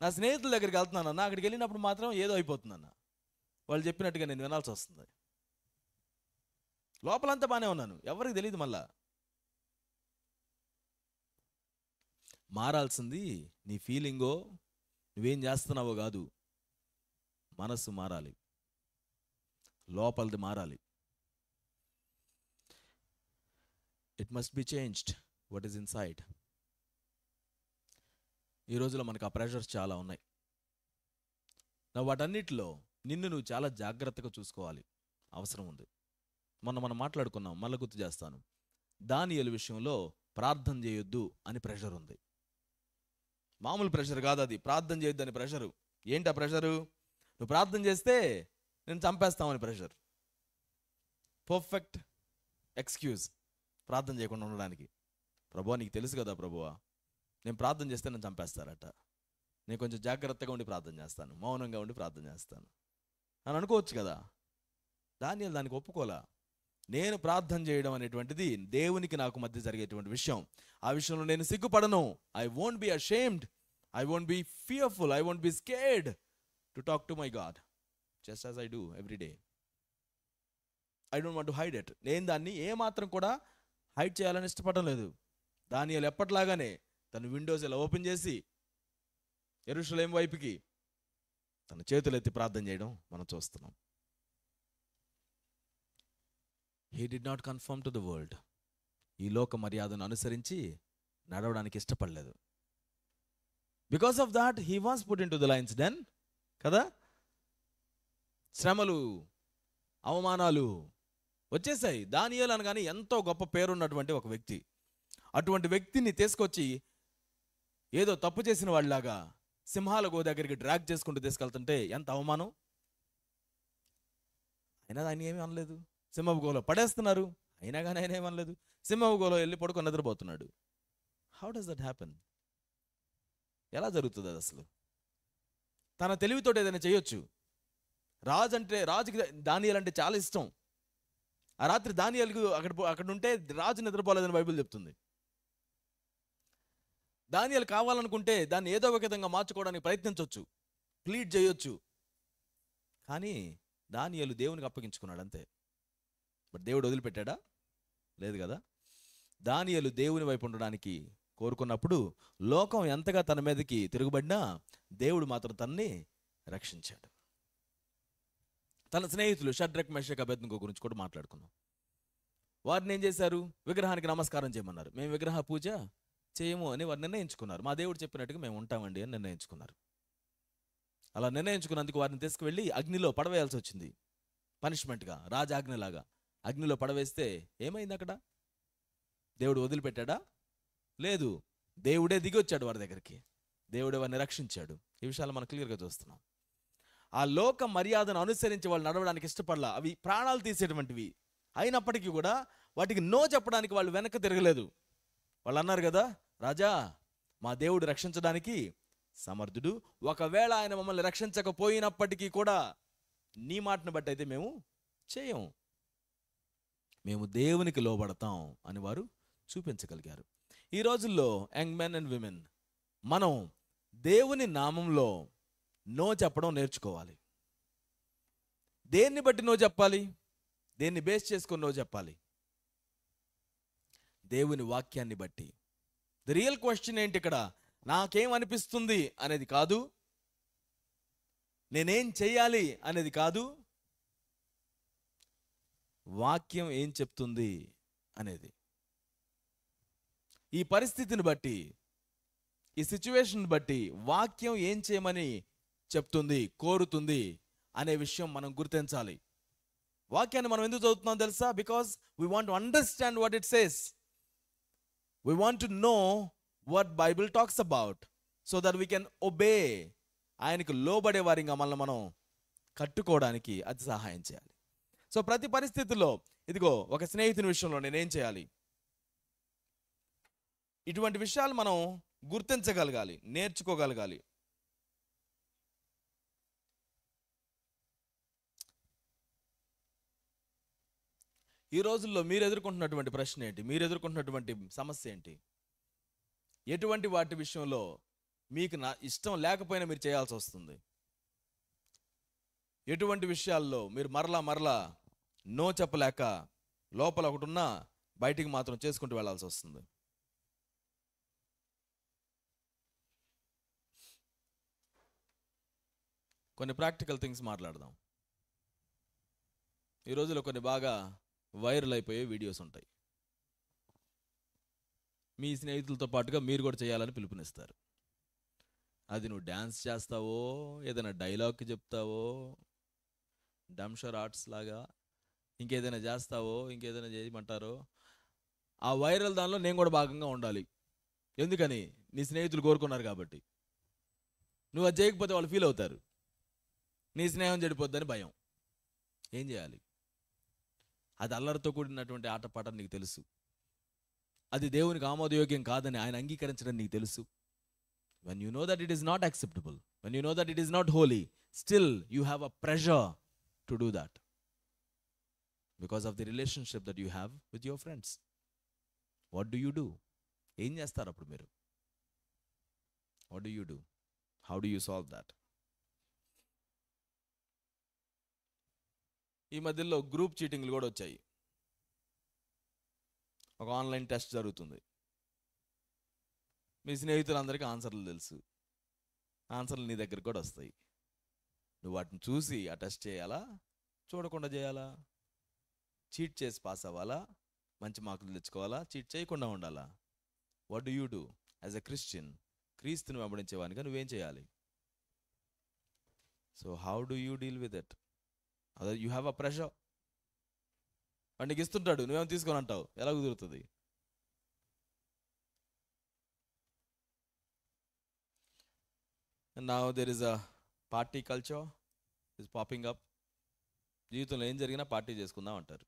నా స్నేహితుల దగ్గరికి వెళ్తున్నానన్న, అక్కడికి వెళ్ళినప్పుడు మాత్రం ఏదో అయిపోతుందన్న. వాళ్ళు చెప్పినట్టుగా నేను వినాల్సి వస్తుంది. లోపలంతా బాగానే ఉన్నాను, ఎవరికి తెలియదు. మళ్ళా మారాల్సింది నీ ఫీలింగో నువ్వేం చేస్తున్నావో కాదు, మనస్సు మారాలి, లోపలిది మారాలి. It must be changed what is inside. ఈ రోజులో మనకు ఆ ప్రెషర్స్ చాలా ఉన్నాయి. వాటన్నిటిలో నిన్ను నువ్వు చాలా జాగ్రత్తగా చూసుకోవాలి, అవసరం ఉంది. మనం మాట్లాడుకున్నాం, మళ్ళీ గుర్తు చేస్తాను. దానియేలు విషయంలో ప్రార్థన చేయొద్దు అని ప్రెషర్ ఉంది. మామూలు ప్రెషర్ కాదు అది, ప్రార్థన చేయొద్దు అని ప్రెషరు. ఏంటి ఆ ప్రెషరు? నువ్వు ప్రార్థన చేస్తే నేను చంపేస్తామని ప్రెషర్. పర్ఫెక్ట్ ఎక్స్క్యూజ్ ప్రార్థన చేయకుండా ఉండడానికి. ప్రభువా నీకు తెలుసు కదా ప్రభువా, నేను ప్రార్థన చేస్తే నన్ను చంపేస్తారట, నేను కొంచెం జాగ్రత్తగా ఉండి ప్రార్థన చేస్తాను, మౌనంగా ఉండి ప్రార్థన చేస్తాను అని అనుకోవచ్చు కదా. దానియేలు దానికి ఒప్పుకోలా. నేను ప్రార్థన చేయడం అనేటువంటిది దేవునికి నాకు మధ్య జరిగేటువంటి విషయం. ఆ విషయంలో నేను సిగ్గుపడను. I won't be ashamed, I won't be fearful, I won't be scared to talk to my God just as I do every day. I don't want to hide it. నేను దాన్ని ఏమాత్రం కూడా హైడ్ చేయాలని ఇష్టపడడం లేదు. దానియేలు ఎప్పటిలాగానే తన విండోస్ ఇలా ఓపెన్ చేసి యెరూషలేము వైపుకి తన చేతులు ఎత్తి ప్రార్థన చేయడం మనం చూస్తున్నాం. He did not confirm to the world. ఈ లోక మర్యాదను అనుసరించి నడవడానికి ఇష్టపడలేదు. Because of that he was put in to the lion's den కదా. శ్రమలు, అవమానాలు వచ్చేసాయి. దానియేలు అనగానే ఎంతో గొప్ప పేరున్నటువంటి ఒక వ్యక్తి. అటువంటి వ్యక్తిని తీసుకొచ్చి ఏదో తప్పు చేసిన వాళ్ళలాగా సింహాల గో దగ్గరికి డ్రాగ్ చేసుకుంటూ తీసుకెళ్తుంటే ఎంత అవమానం. అయినా ఆయన ఏమీ అనలేదు. సింహపు గోలో పడేస్తున్నారు, అయినా కానీ ఆయన ఏమీ అనలేదు. సింహపు గోలో వెళ్ళి పడుకొని నిద్రపోతున్నాడు. How does that happen? ఎలా జరుగుతుంది అది అసలు? తన తెలివితో ఏదైనా చేయొచ్చు. రాజుకి దానియేలు అంటే చాలా ఇష్టం. ఆ రాత్రి దానియేలుకు అక్కడ ఉంటే రాజు నిద్రపోలేదని బైబిల్ చెప్తుంది. దానియేలు కావాలనుకుంటే దాన్ని ఏదో ఒక విధంగా మార్చుకోవడానికి ప్రయత్నించవచ్చు, ప్లీడ్ చేయొచ్చు. కానీ దానియేలు దేవునికి అప్పగించుకున్నాడు అంతే. బట్ దేవుడు వదిలిపెట్టాడా? లేదు కదా. దానియేలు దేవుని వైపు ఉండడానికి కోరుకున్నప్పుడు లోకం ఎంతగా తన మీదకి తిరుగుబడినా దేవుడు మాత్రం తనని రక్షించాడు. తన స్నేహితులు షడ్రక్, మెషక్, అబేద్నెగో గురించి కూడా మాట్లాడుకున్నాం. వారిని ఏం చేశారు? విగ్రహానికి నమస్కారం చేయమన్నారు. మేము విగ్రహ పూజ చేయము అని వారు నిర్ణయించుకున్నారు. మా దేవుడు చెప్పినట్టుగా మేము ఉంటామండి అని నిర్ణయించుకున్నారు. అలా నిర్ణయించుకున్నందుకు వారిని తీసుకువెళ్ళి అగ్నిలో పడవేయాల్సి వచ్చింది. పనిష్మెంట్గా, రాజాజ్ఞలాగా అగ్నిలో పడవేస్తే ఏమైంది అక్కడ? దేవుడు వదిలిపెట్టాడా? లేదు. దేవుడే దిగి వచ్చాడు వారి దగ్గరికి. దేవుడే వారిని రక్షించాడు. ఈ విషయాలు మనం క్లియర్గా చూస్తున్నాం. ఆ లోక మర్యాదను అనుసరించి వాళ్ళు నడవడానికి ఇష్టపడలా. అవి ప్రాణాలు తీసేటువంటివి అయినప్పటికీ కూడా వాటికి నో చెప్పడానికి వాళ్ళు వెనక్కి తిరగలేదు. వాళ్ళు అన్నారు కదా, రాజా మా దేవుడు రక్షించడానికి సమర్థుడు, ఒకవేళ ఆయన మమ్మల్ని రక్షించకపోయినప్పటికీ కూడా నీ మాటను బట్టి అయితే మేము చేయము, మేము దేవునికి లోబడతాం అని వారు చూపించగలిగారు. ఈ రోజుల్లో యంగ్ మెన్ అండ్ విమెన్ మనం దేవుని నామంలో నో చెప్పడం నేర్చుకోవాలి. దేన్ని బట్టి నో చెప్పాలి? దేన్ని బేస్ చేసుకొని నో చెప్పాలి? దేవుని వాక్యాన్ని బట్టి. ది రియల్ క్వశ్చన్ ఏంటి ఇక్కడ? నాకేమనిపిస్తుంది అనేది కాదు, నేనేం చెయ్యాలి అనేది కాదు, వాక్యం ఏం చెప్తుంది అనేది. ఈ పరిస్థితిని బట్టి, ఈ సిచ్యువేషన్ బట్టి వాక్యం ఏం చేయమని చెప్తుంది, కోరుతుంది అనే విషయం మనం గుర్తించాలి. వాక్యాన్ని మనం ఎందుకు చదువుతున్నాం తెలుసా? Because we want to understand what it says. We want to know what Bible talks about so that we can obey. ఆయనకు లోబడే వారిగా మనల్ని మనం కట్టుకోవడానికి అది సహాయం చేయాలి. సో ప్రతి పరిస్థితుల్లో ఇదిగో ఒక స్నేహితుని విషయంలో నేనేం చేయాలి, ఇటువంటి విషయాలు మనం గుర్తించగలగాలి, నేర్చుకోగలగాలి. ఈ రోజుల్లో మీరు ఎదుర్కొంటున్నటువంటి ప్రశ్న ఏంటి? మీరు ఎదుర్కొంటున్నటువంటి సమస్య ఏంటి? ఎటువంటి వాటి విషయంలో మీకు ఇష్టం లేకపోయినా మీరు చేయాల్సి వస్తుంది? ఎటువంటి విషయాల్లో మీరు మరలా నో చెప్పలేక లోపల ఒకటి ఉన్నా బయటికి మాత్రం చేసుకుంటూ వెళ్ళాల్సి వస్తుంది? కొన్ని ప్రాక్టికల్ థింగ్స్ మాట్లాడదాం. ఈ రోజులో కొన్ని బాగా వైరల్ అయిపోయే వీడియోస్ ఉంటాయి. మీ స్నేహితులతో పాటుగా మీరు కూడా చేయాలని పిలుపునిస్తారు. అది నువ్వు డ్యాన్స్ చేస్తావో, ఏదైనా డైలాగ్కి చెప్తావో, డంషర్ ఆర్ట్స్ లాగా ఇంకేదైనా చేస్తావో, ఇంకేదైనా చేయమంటారో, ఆ వైరల్ దానిలో నేను కూడా భాగంగా ఉండాలి. ఎందుకని? నీ స్నేహితులు కోరుకున్నారు కాబట్టి. నువ్వు అది చేయకపోతే వాళ్ళు ఫీల్ అవుతారు, నీ స్నేహం చెడిపోద్దని భయం. ఏం చేయాలి? అది అల్లరితో కూడినటువంటి ఆటపాట నీకు తెలుసు. అది దేవునికి ఆమోదయోగ్యం కాదని ఆయన అంగీకరించడం నీకు తెలుసు. When you know that it is not acceptable, when you know that it is not holy, still you have a pressure to do that because of the relationship that you have with your friends. What do you do? ఏం చేస్తారు అప్పుడు మీరు? What do you do? How do you solve that? ఈ మధ్యలో group చీటింగ్లు కూడా వచ్చాయి. ఒక online test జరుగుతుంది. మీ స్నేహితులందరికీ ఆన్సర్లు తెలుసు, ఆన్సర్లు నీ దగ్గరికి కూడా వస్తాయి. నువ్వు వాటిని చూసి ఆ టెస్ట్ చేయాలా, చూడకుండా చేయాలా? చీట్ చేసి పాస్ అవ్వాలా, మంచి మార్కులు తెచ్చుకోవాలా, చీట్ చేయకుండా ఉండాలా? What do you do as a Christian? క్రీస్తుని వెంబడించేవానిగా నువ్వేం చేయాలి? So how do you deal with it? అదే యూ హ్యావ్ అ ప్రెషర్. వాడికి ఇస్తుంటాడు, నువ్వేమో తీసుకొని అంటావు, ఎలా కుదురుతుంది? And now there is a party culture is popping up. జీవితంలో ఏం జరిగినా పార్టీ చేసుకుందాం అంటారు.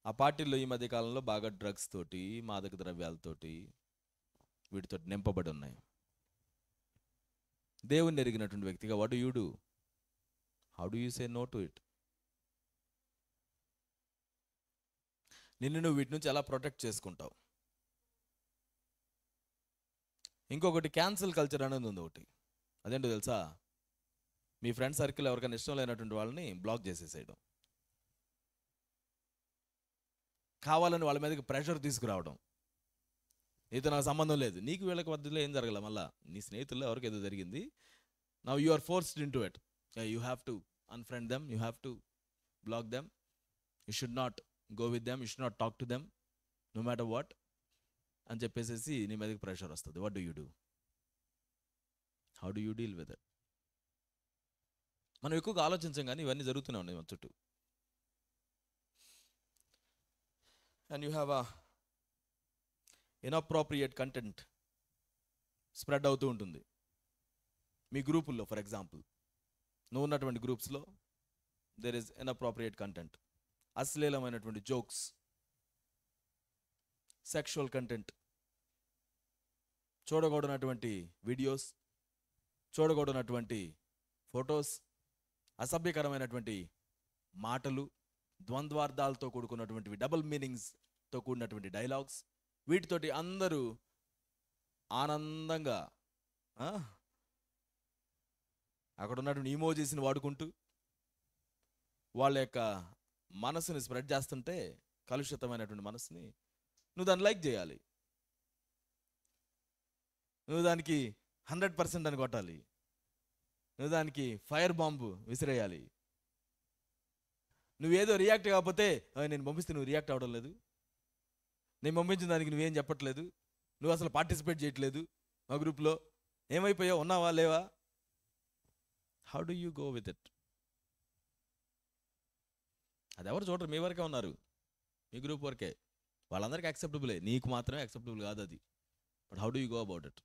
ఆ పార్టీల్లో ఈ మధ్య కాలంలో బాగా డ్రగ్స్ తోటి, మాదక ద్రవ్యాలతోటి, వీటితో నింపబడి ఉన్నాయి. దేవుణ్ణి ఎరిగినటువంటి వ్యక్తిగా what do you do? How do you say no to it? నిన్ను నువ్వు వీటి నుంచి ఎలా ప్రొటెక్ట్ చేసుకుంటావు? ఇంకొకటి క్యాన్సిల్ కల్చర్ అనేది ఉంది ఒకటి. అదేంటో తెలుసా? మీ ఫ్రెండ్ సర్కిల్ ఎవరికైనా ఇష్టం లేనటువంటి వాళ్ళని బ్లాక్ చేసేసేయడం, కావాలని వాళ్ళ మీదకి ప్రెషర్ తీసుకురావడం. నీతో నాకు సంబంధం లేదు, నీకు వీళ్ళకి మధ్యలో ఏం జరగల, మళ్ళా నీ స్నేహితుల్లో ఎవరికి ఏదో జరిగింది, now you are forced in to it. You have to unfriend them, you have to block them, you should not go with them, you should not talk to them no matter what అని చెప్పేసి నీ మీదకి pressure వస్తుంది. What do you do? How do you deal with it? మనం ఎక్కువగా ఆలోచించాం కానీ ఇవన్నీ జరుగుతూనే ఉన్నాయి మన చుట్టూ. And you have a inappropriate content spread అవుతూ ఉంటుంది మీ గ్రూపుల్లో. ఫర్ ఎగ్జాంపుల్, నువ్వు ఉన్నటువంటి గ్రూప్స్లో దేర్ ఇస్ ఇన్అప్రోప్రియేట్ కంటెంట్, అశ్లీలమైనటువంటి జోక్స్, సెక్షువల్ కంటెంట్, చూడకూడనటువంటి వీడియోస్, చూడకూడనటువంటి ఫొటోస్, అసభ్యకరమైనటువంటి మాటలు, ద్వంద్వార్థాలతో కూడుకున్నటువంటివి, డబుల్ మీనింగ్స్తో కూడినటువంటి డైలాగ్స్, వీటితోటి అందరూ ఆనందంగా అక్కడ ఉన్నటువంటి ఇమోజీస్ని వాడుకుంటూ వాళ్ళ యొక్క మనసుని స్ప్రెడ్ చేస్తుంటే, కలుషితమైనటువంటి మనసుని, నువ్వు దాన్ని లైక్ చేయాలి, నువ్వు దానికి 100% అని కొట్టాలి, నువ్వు దానికి ఫైర్ బాంబు విసిరేయాలి. నువ్వేదో రియాక్ట్ కాకపోతే, నేను పంపిస్తే నువ్వు రియాక్ట్ అవ్వడం లేదు, నేను పంపించిన దానికి నువ్వేం చెప్పట్లేదు, నువ్వు అసలు పార్టిసిపేట్ చేయట్లేదు మా గ్రూప్లో, ఏమైపోయావు, ఉన్నావా లేవా? How do you go with it? అది ఎవరు చూడరు, మీ వరకే ఉన్నారు, మీ గ్రూప్ వరకే, వాళ్ళందరికీ యాక్సెప్టబులే, నీకు మాత్రమే యాక్సెప్టబుల్ కాదు అది. But how do you go about it?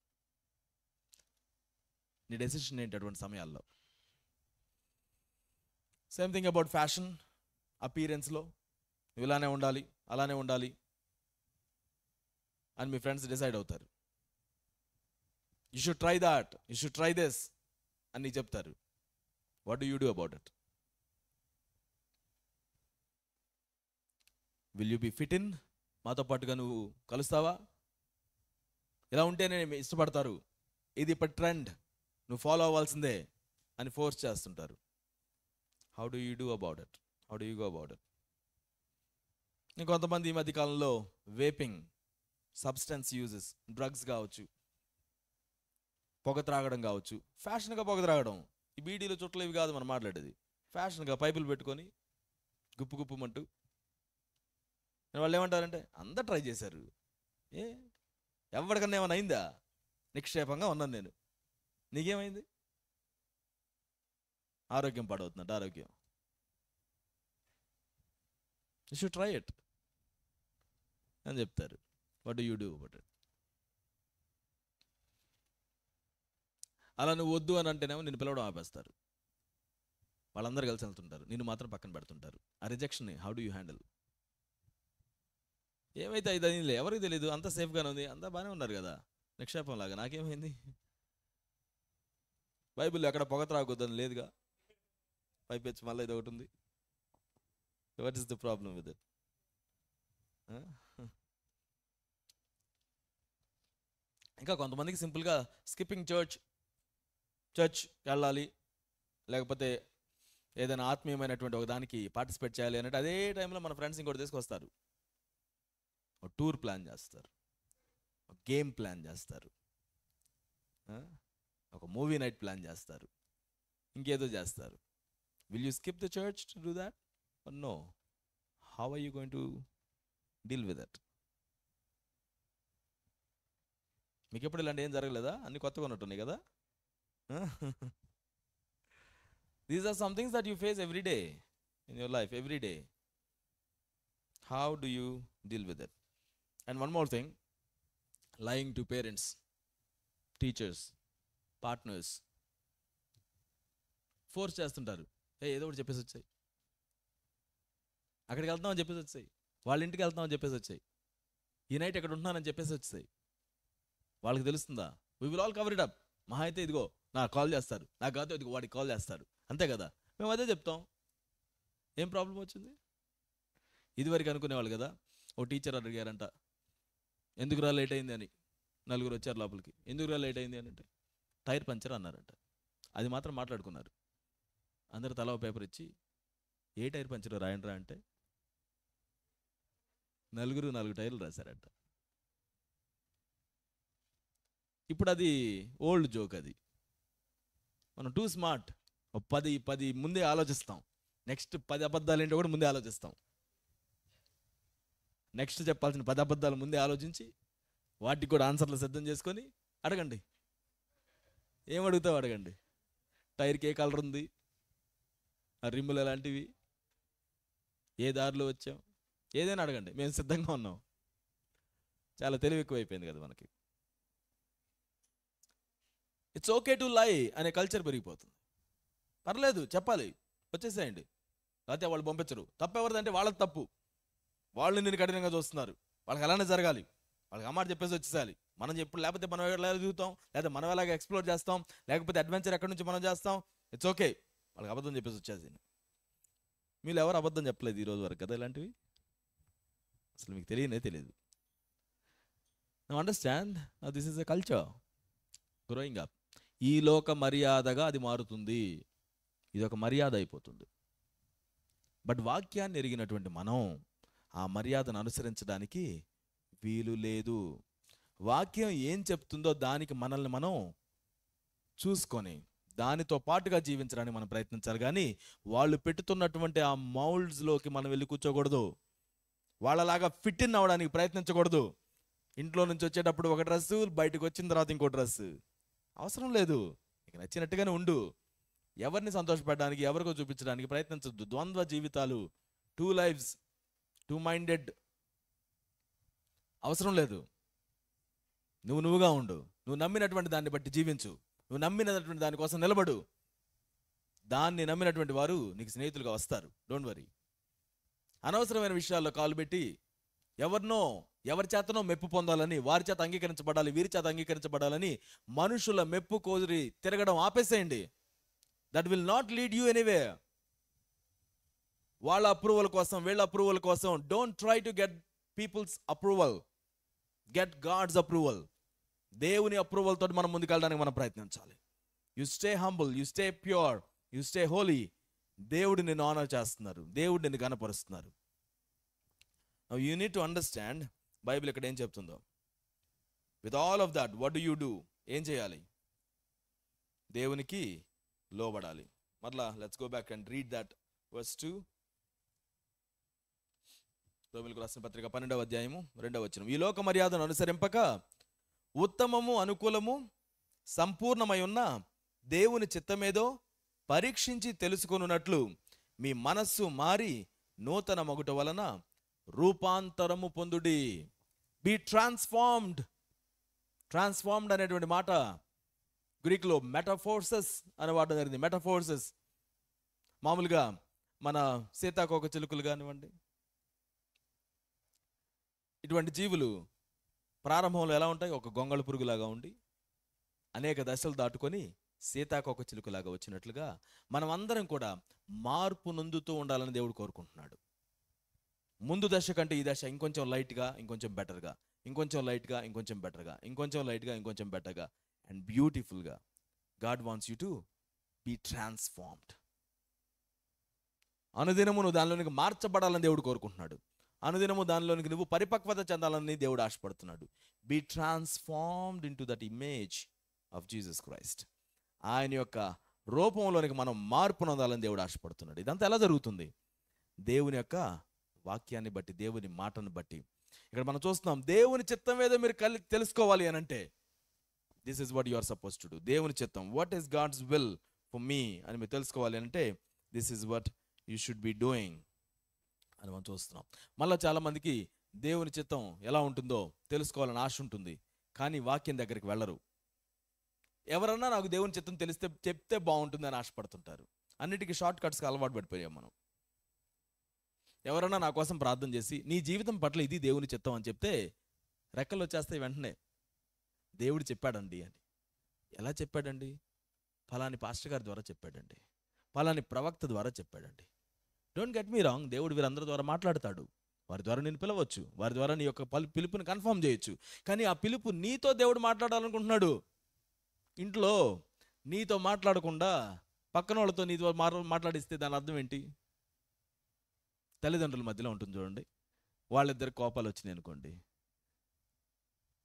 నీ డెసిషన్ ఏంటి అటువంటి సమయాల్లో? సేమ్ థింగ్ అబౌట్ ఫ్యాషన్, అపీరెన్స్లో నువ్వు ఇలానే ఉండాలి, అలానే ఉండాలి అని మీ ఫ్రెండ్స్ డిసైడ్ అవుతారు. You should try that, you should try this అని నీకు చెప్తారు. What do you do about it? Will you be fit in? మాతో పాటుగా నువ్వు కలుస్తావా? ఇలా ఉంటేనే ఇష్టపడతారు, ఇది ఇప్పుడు ట్రెండ్, నువ్వు ఫాలో అవ్వాల్సిందే అని ఫోర్స్ చేస్తుంటారు. How do you do about it? How do you go about it? ఇంకొంతమంది ఈ మధ్య కాలంలో వేపింగ్, సబ్స్టెన్స్ యూజెస్, డ్రగ్స్ కావచ్చు, పొగ త్రాగడం కావచ్చు, ఫ్యాషన్గా పొగ త్రాగడం. ఈ బీడీలు చుట్టలు ఇవి కాదు మనం మాట్లాడేది, ఫ్యాషన్గా పైపులు పెట్టుకొని గుప్పు గుప్పుమంటూ. వాళ్ళు ఏమంటారంటే, అందరు ట్రై చేశారు, ఎవరికన్నా ఏమైనా అయిందా? నిక్షేపంగా ఉన్నాను నేను, నీకేమైంది? ఆరోగ్యం పాడవుతుందంట, ఆరోగ్యం. యూ షుడ్ ట్రై ఇట్ అని చెప్తారు. What do you do about it? అలా నువ్వు వద్దు అని అంటేనేమో నిన్ను పిలవడం ఆపేస్తారు, వాళ్ళందరూ కలిసి వెళ్తుంటారు, నిన్ను మాత్రం పక్కన పెడుతుంటారు. ఆ rejection how do you handle? ఏమైతే ఇది అయిందిలే, ఎవరికి తెలీదు, అంతా సేఫ్గానే ఉంది, అంతా బాగానే ఉన్నారు కదా, నిక్షేపం లాగా, నాకేమైంది? బైబిల్లో ఎక్కడ పొగ త్రాగొద్దని లేదుగా, పైపెచ్చి మళ్ళీ ఇది ఒకటి ఉంది. What is the problem with it? ఇంకా కొంతమందికి సింపుల్గా స్కిప్పింగ్ చర్చ్ వెళ్ళాలి, లేకపోతే ఏదైనా ఆత్మీయమైనటువంటి ఒక దానికి పార్టిసిపేట్ చేయాలి అన్నట్టు అదే టైంలో మన ఫ్రెండ్స్ ఇంకోటి తీసుకొస్తారు, ఒక టూర్ ప్లాన్ చేస్తారు, ఒక గేమ్ ప్లాన్ చేస్తారు, ఒక మూవీ నైట్ ప్లాన్ చేస్తారు, ఇంకేదో చేస్తారు. Will you skip the church to do that? No. How are you going to deal with that? మీకు ఎప్పుడు ఇలాంటి ఏం జరగలేదా? అన్ని కొత్తగా ఉన్నట్టున్నాయి కదా. These are some things that you face every day in your life, every day. How do you deal with that? And one more thing, lying to parents, teachers, partners. Force చేస్తుంటారు. ఏదో ఒకటి చెప్పేసి వచ్చాయి, అక్కడికి వెళ్తామని చెప్పేసి వచ్చాయి, వాళ్ళ ఇంటికి వెళ్తామని చెప్పేసి వచ్చాయి, ఈ నైట్ ఎక్కడ ఉంటున్నానని చెప్పేసి వచ్చాయి. వాళ్ళకి తెలుస్తుందా? We will all cover it up. మహా అయితే ఇదిగో నాకు కాల్ చేస్తారు, నాకు కాదు ఇదిగో వాడికి కాల్ చేస్తారు, అంతే కదా. మేము అదే చెప్తాం. ఏం ప్రాబ్లం వచ్చింది? ఇదివరకు అనుకునేవాళ్ళు కదా. ఓ టీచర్ అడిగారంట, ఎందుకురా లేట్ అయింది అని. నలుగురు వచ్చారు లోపలికి. ఎందుకురా లేట్ అయింది అని అంటే టైర్ పంచర్ అన్నారంట. అది మాత్రం మాట్లాడుకున్నారు. అందరు తలా పేపర్ ఇచ్చి ఏ టైర్ పంచర్ రాయండిరా అంటే నలుగురు 4 టైర్లు రాశారంట. ఇప్పుడు అది ఓల్డ్ జోక్. అది మనం టూ స్మార్ట్. 10 ముందే ఆలోచిస్తాం. నెక్స్ట్ 10 అబద్ధాలు ఏంటో కూడా ముందే ఆలోచిస్తాం. నెక్స్ట్ చెప్పాల్సిన 10 అబద్ధాలు ముందే ఆలోచించి వాటికి కూడా ఆన్సర్లు సిద్ధం చేసుకొని అడగండి. ఏం అడుగుతావు అడగండి. టైర్కి ఏ కలర్ ఉంది, ఆ రిమ్ములు ఎలాంటివి, ఏ దారిలో వచ్చాం, ఏదైనా అడగండి, మేము సిద్ధంగా ఉన్నాం. చాలా తెలివి ఎక్కువైపోయింది కదా మనకి. ఇట్స్ ఓకే టు లై అనే కల్చర్ పెరిగిపోతుంది. పర్లేదు చెప్పాలి, వచ్చేసేయండి, లేకపోతే వాళ్ళు పంపించరు. తప్పు ఎవరిదంటే వాళ్ళది తప్పు. వాళ్ళు నేను కఠినంగా చూస్తున్నారు, వాళ్ళకి అలానే జరగాలి, వాళ్ళకి అమ్మాట చెప్పేసి వచ్చేసాలి. మనం ఎప్పుడు లేకపోతే మనం ఎలా దిగుతాం, లేకపోతే మనం ఎలాగ ఎక్స్ప్లోర్ చేస్తాం, లేకపోతే అడ్వెంచర్ ఎక్కడి నుంచి మనం చేస్తాం. ఇట్స్ ఓకే, వాళ్ళకి అబద్ధం చెప్పేసి వచ్చేసి. మీరు ఎవరు అబద్ధం చెప్పలేదు ఈరోజు వరకు కదా ఇలాంటివి. అసలు మీకు తెలియదు. Now understand, this is a culture growing up. ఈ లోక మర్యాదగా అది మారుతుంది. ఇది ఒక మర్యాద అయిపోతుంది. బట్ వాక్యాన్ని ఎరిగినటువంటి మనం ఆ మర్యాదను అనుసరించడానికి వీలు లేదు. వాక్యం ఏం చెప్తుందో దానికి మనల్ని మనం చూసుకొని దానితో పాటుగా జీవించడానికి మనం ప్రయత్నించాలి. కానీ వాళ్ళు పెట్టుతున్నటువంటి ఆ మౌల్డ్స్లోకి మనం వెళ్ళి కూర్చోకూడదు. వాళ్ళలాగా ఫిట్ ఇన్ అవ్వడానికి ప్రయత్నించకూడదు. ఇంట్లో నుంచి వచ్చేటప్పుడు ఒక డ్రెస్సు, బయటకు వచ్చిన తర్వాత ఇంకో డ్రెస్సు. అవసరం లేదు. నీకు నచ్చినట్టుగానే ఉండు. ఎవరిని సంతోషపెట్టడానికి, ఎవరికో చూపించడానికి ప్రయత్నించద్దు. ద్వంద్వ జీవితాలు, 2 lives, 2-minded అవసరం లేదు. నువ్వుగా ఉండు. నువ్వు నమ్మినటువంటి దాన్ని బట్టి జీవించు. నువ్వు నమ్మినటువంటి దానికోసం నిలబడు. దాన్ని నమ్మినటువంటి వారు నీకు స్నేహితులుగా వస్తారు. Don't worry. అనవసరమైన విషయాల్లో కాలు పెట్టి ఎవరి చేతనో మెప్పు పొందాలని, వారి చేత అంగీకరించబడాలి, వీరి చేత అంగీకరించబడాలని మనుషుల మెప్పు కోరి తిరగడం ఆపేసేయండి. That will not lead you anyway. వాళ్ళ అప్రూవల్ కోసం, వీళ్ళ అప్రూవల్ కోసం don't try to get people's approval, get God's approval. దేవుని అప్రూవల్ తోటి మనం ముందుకెళ్ళడానికి మనం ప్రయత్నించాలి. You stay humble, you stay pure, you stay holy. దేవుడు నిన్ను ఆనర్ చేస్తున్నారు, దేవుడు నిన్ను కనపరుస్తున్నారు. Now you need to understand Bible ఇక్కడ ఏం చెప్తుందో. With all of that what do you do? ఏం చేయాలి? దేవునికి లోబడాలి. మరలా let's go back and read that verse 2. రోమీయులకు రాసిన పత్రిక 12వ అధ్యాయము 2వ వచనం. ఈ లోక మర్యాదను అనుసరింపక ఉత్తమము, అనుకూలము, సంపూర్ణమై ఉన్న దేవుని చిత్తమేదో పరీక్షించి తెలుసుకొనున్నట్లు మీ మనస్సు మారి నూతన మగుట వలన రూపాంతరము పొందుడి. Be transformed. ట్రాన్స్ఫార్మ్డ్ అనేటువంటి మాట గ్రీక్లో మెటాఫోర్సెస్ అని వాడడం జరిగింది. మెటాఫోర్సెస్ మామూలుగా మన సీతాకోక చిలుకలు కానివ్వండి, ఇటువంటి జీవులు ప్రారంభంలో ఎలా ఉంటాయి? ఒక గొంగళ పురుగులాగా ఉండి అనేక దశలు దాటుకొని సీతాకోక చిలుకలాగా వచ్చినట్లుగా మనం అందరం కూడా మార్పు నొందుతూ ఉండాలని దేవుడు కోరుకుంటున్నాడు. ముందు దశ కంటే ఈ దశ ఇంకొంచెం లైట్గా, ఇంకొంచెం బెటర్గా, ఇంకొంచెం లైట్గా, ఇంకొంచెం బెటర్గా, ఇంకొంచెం లైట్గా, ఇంకొంచెం బెటర్గా అండ్ బ్యూటిఫుల్గా. God wants you to be transformed. అనుదినము నువ్వు దానిలోనికి మార్చబడాలని దేవుడు కోరుకుంటున్నాడు. అనుదినము దానిలోనికి నువ్వు పరిపక్వత చెందాలని దేవుడు ఆశపడుతున్నాడు. Be transformed in to that image of Jesus Christ. ఆయన యొక్క రూపంలోనికి మనం మార్పు నొందాలని దేవుడు ఆశపడుతున్నాడు. ఇదంతా ఎలా జరుగుతుంది? దేవుని యొక్క వాక్యాన్ని బట్టి, దేవుని మాటను బట్టి. ఇక్కడ మనం చూస్తున్నాం, దేవుని చిత్తం ఏదో మీరు తెలుసుకోవాలి అని అంటే this is what you are suppose to do. దేవుని చిత్తం, what is God's will for me అని మీరు తెలుసుకోవాలి అంటే this is what you should be doing అని మనం చూస్తున్నాం. మళ్ళీ చాలామందికి దేవుని చిత్తం ఎలా ఉంటుందో తెలుసుకోవాలని ఆశ ఉంటుంది, కానీ వాక్యం దగ్గరికి వెళ్ళరు. ఎవరన్నా నాకు దేవుని చిత్తం తెలిస్తే చెప్తే బాగుంటుంది అని ఆశపడుతుంటారు. అన్నిటికీ షార్ట్ కట్స్కి అలవాటు పడిపోయాం మనం. ఎవరన్నా నా కోసం ప్రార్థన చేసి నీ జీవితం పట్ల ఇది దేవుని చిత్తం అని చెప్తే రెక్కలు వచ్చేస్తాయి వెంటనే. దేవుడు చెప్పాడండి అని. ఎలా చెప్పాడండి? ఫలాని పాస్టర్ గారి ద్వారా చెప్పాడండి, ఫలాని ప్రవక్త ద్వారా చెప్పాడండి. డోంట్ గెట్ మీ రాంగ్, దేవుడు వీరందరి ద్వారా మాట్లాడతాడు. వారి ద్వారా నేను పిలవచ్చు, వారి ద్వారా నీ యొక్క పిలుపుని కన్ఫర్మ్ చేయొచ్చు. కానీ ఆ పిలుపు నీతో దేవుడు మాట్లాడాలనుకుంటున్నాడు. ఇంట్లో నీతో మాట్లాడకుండా పక్కన వాళ్ళతో నీతో మాట్లాడిస్తే దాని అర్థం ఏంటి? తల్లిదండ్రుల మధ్యలో ఉంటుంది చూడండి, వాళ్ళిద్దరు కోపాలు వచ్చినాయి అనుకోండి,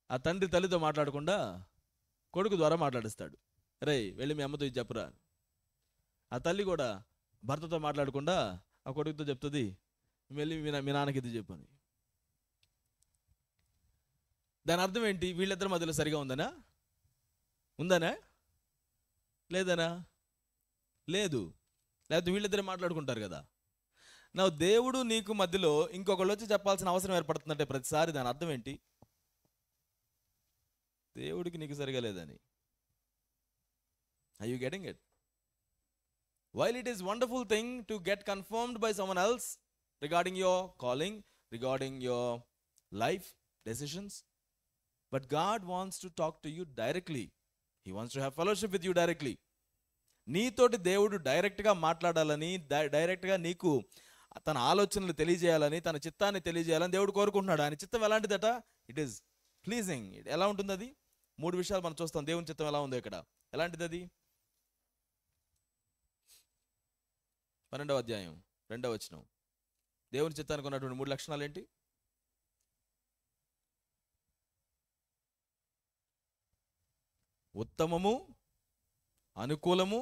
ఆ తండ్రి తల్లితో మాట్లాడకుండా కొడుకు ద్వారా మాట్లాడిస్తాడు. రే వెళ్ళి మీ అమ్మతో ఇది చెప్పురా. ఆ తల్లి కూడా భర్తతో మాట్లాడకుండా ఆ కొడుకుతో చెప్తుంది, వెళ్ళి మీ నాన్నకి ఇది చెప్పని. దాని అర్థం ఏంటి? వీళ్ళిద్దరి మధ్యలో సరిగా ఉందనా? ఉందనా? లేదనా? లేదు. లేకపోతే వీళ్ళిద్దరే మాట్లాడుకుంటారు కదా. నా దేవుడు నీకు మధ్యలో ఇంకొకళ్ళు వచ్చి చెప్పాల్సిన అవసరం ఏర్పడుతుందంటే ప్రతిసారి దాని అర్థం ఏంటి? దేవుడికి నీకు సరిగా లేదని. Are you getting it? While it is wonderful thing to get confirmed by someone else regarding your calling, regarding your life decisions, but God wants to talk to you directly. He wants to have fellowship with you directly. నీతోటి దేవుడు డైరెక్ట్గా మాట్లాడాలని, డైరెక్ట్గా నీకు తన ఆలోచనలు తెలియజేయాలని, తన చిత్తాన్ని తెలియజేయాలని దేవుడు కోరుకుంటున్నాడు. ఆయన చిత్తం ఎలాంటిదట? It is pleasing. ఎలా ఉంటుంది అది? 3 విషయాలు మనం చూస్తాం. దేవుని చిత్తం ఎలా ఉందో ఇక్కడ. ఎలాంటిది అది? 12వ అధ్యాయం 2వ వచనం. దేవుని చిత్తానికి ఉన్నటువంటి 3 లక్షణాలు ఏంటి? ఉత్తమము, అనుకూలము,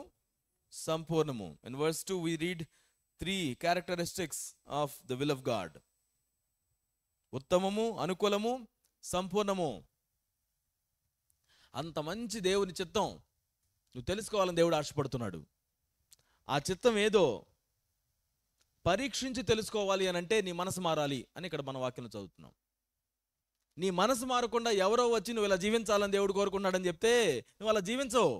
సంపూర్ణము. In verse 2 we read 3 characteristics of the will of God. ఉత్తమము, అనుకూలము, సంపూర్ణము. అంత మంచి దేవుని చిత్తం నువ్వు తెలుసుకోవాలని దేవుడు ఆశపడుతున్నాడు. ఆ చిత్తం ఏదో పరీక్షించి తెలుసుకోవాలి అని అంటే నీ మనసు మారాలి అని ఇక్కడ మన వాక్యంలో చదువుతున్నాం. నీ మనసు మారకుండా ఎవరో వచ్చి నువ్వు ఇలా జీవించాలని దేవుడు కోరుకున్నాడని చెప్తే నువ్వు అలా జీవించవు.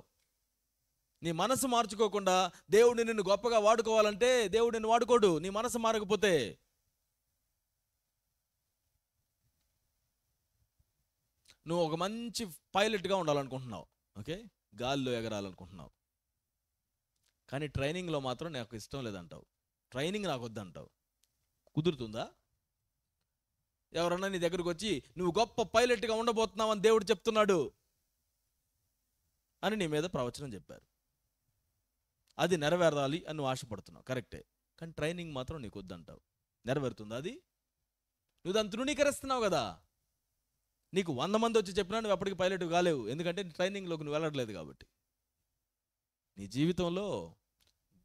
నీ మనసు మార్చుకోకుండా దేవుడు నిన్ను గొప్పగా వాడుకోవాలంటే దేవుడు నిన్ను వాడుకోడు, నీ మనసు మారకపోతే. నువ్వు ఒక మంచి పైలట్గా ఉండాలనుకుంటున్నావు, ఓకే, గాల్లో ఎగరాలనుకుంటున్నావు, కానీ ట్రైనింగ్లో మాత్రం నాకు ఇష్టం లేదంటావు, ట్రైనింగ్ నాకు వద్దంటావు. కుదురుతుందా? ఎవరన్నా నీ దగ్గరకు వచ్చి నువ్వు గొప్ప పైలట్గా ఉండబోతున్నావు అని దేవుడు చెప్తున్నాడు అని నీ మీద ప్రవచనం చెప్పారు, అది నెరవేరాలి అని నువ్వు ఆశపడుతున్నావు, కరెక్టే. కానీ ట్రైనింగ్ మాత్రం నీకు వద్దంటావు. నెరవేరుతుందా అది? నువ్వు దాన్ని తృణీకరిస్తున్నావు కదా. నీకు 100 మంది వచ్చి చెప్పినా నువ్వు అప్పటికి పైలట్ కాలేవు, ఎందుకంటే ట్రైనింగ్లోకి నువ్వు వెళ్ళట్లేదు కాబట్టి. నీ జీవితంలో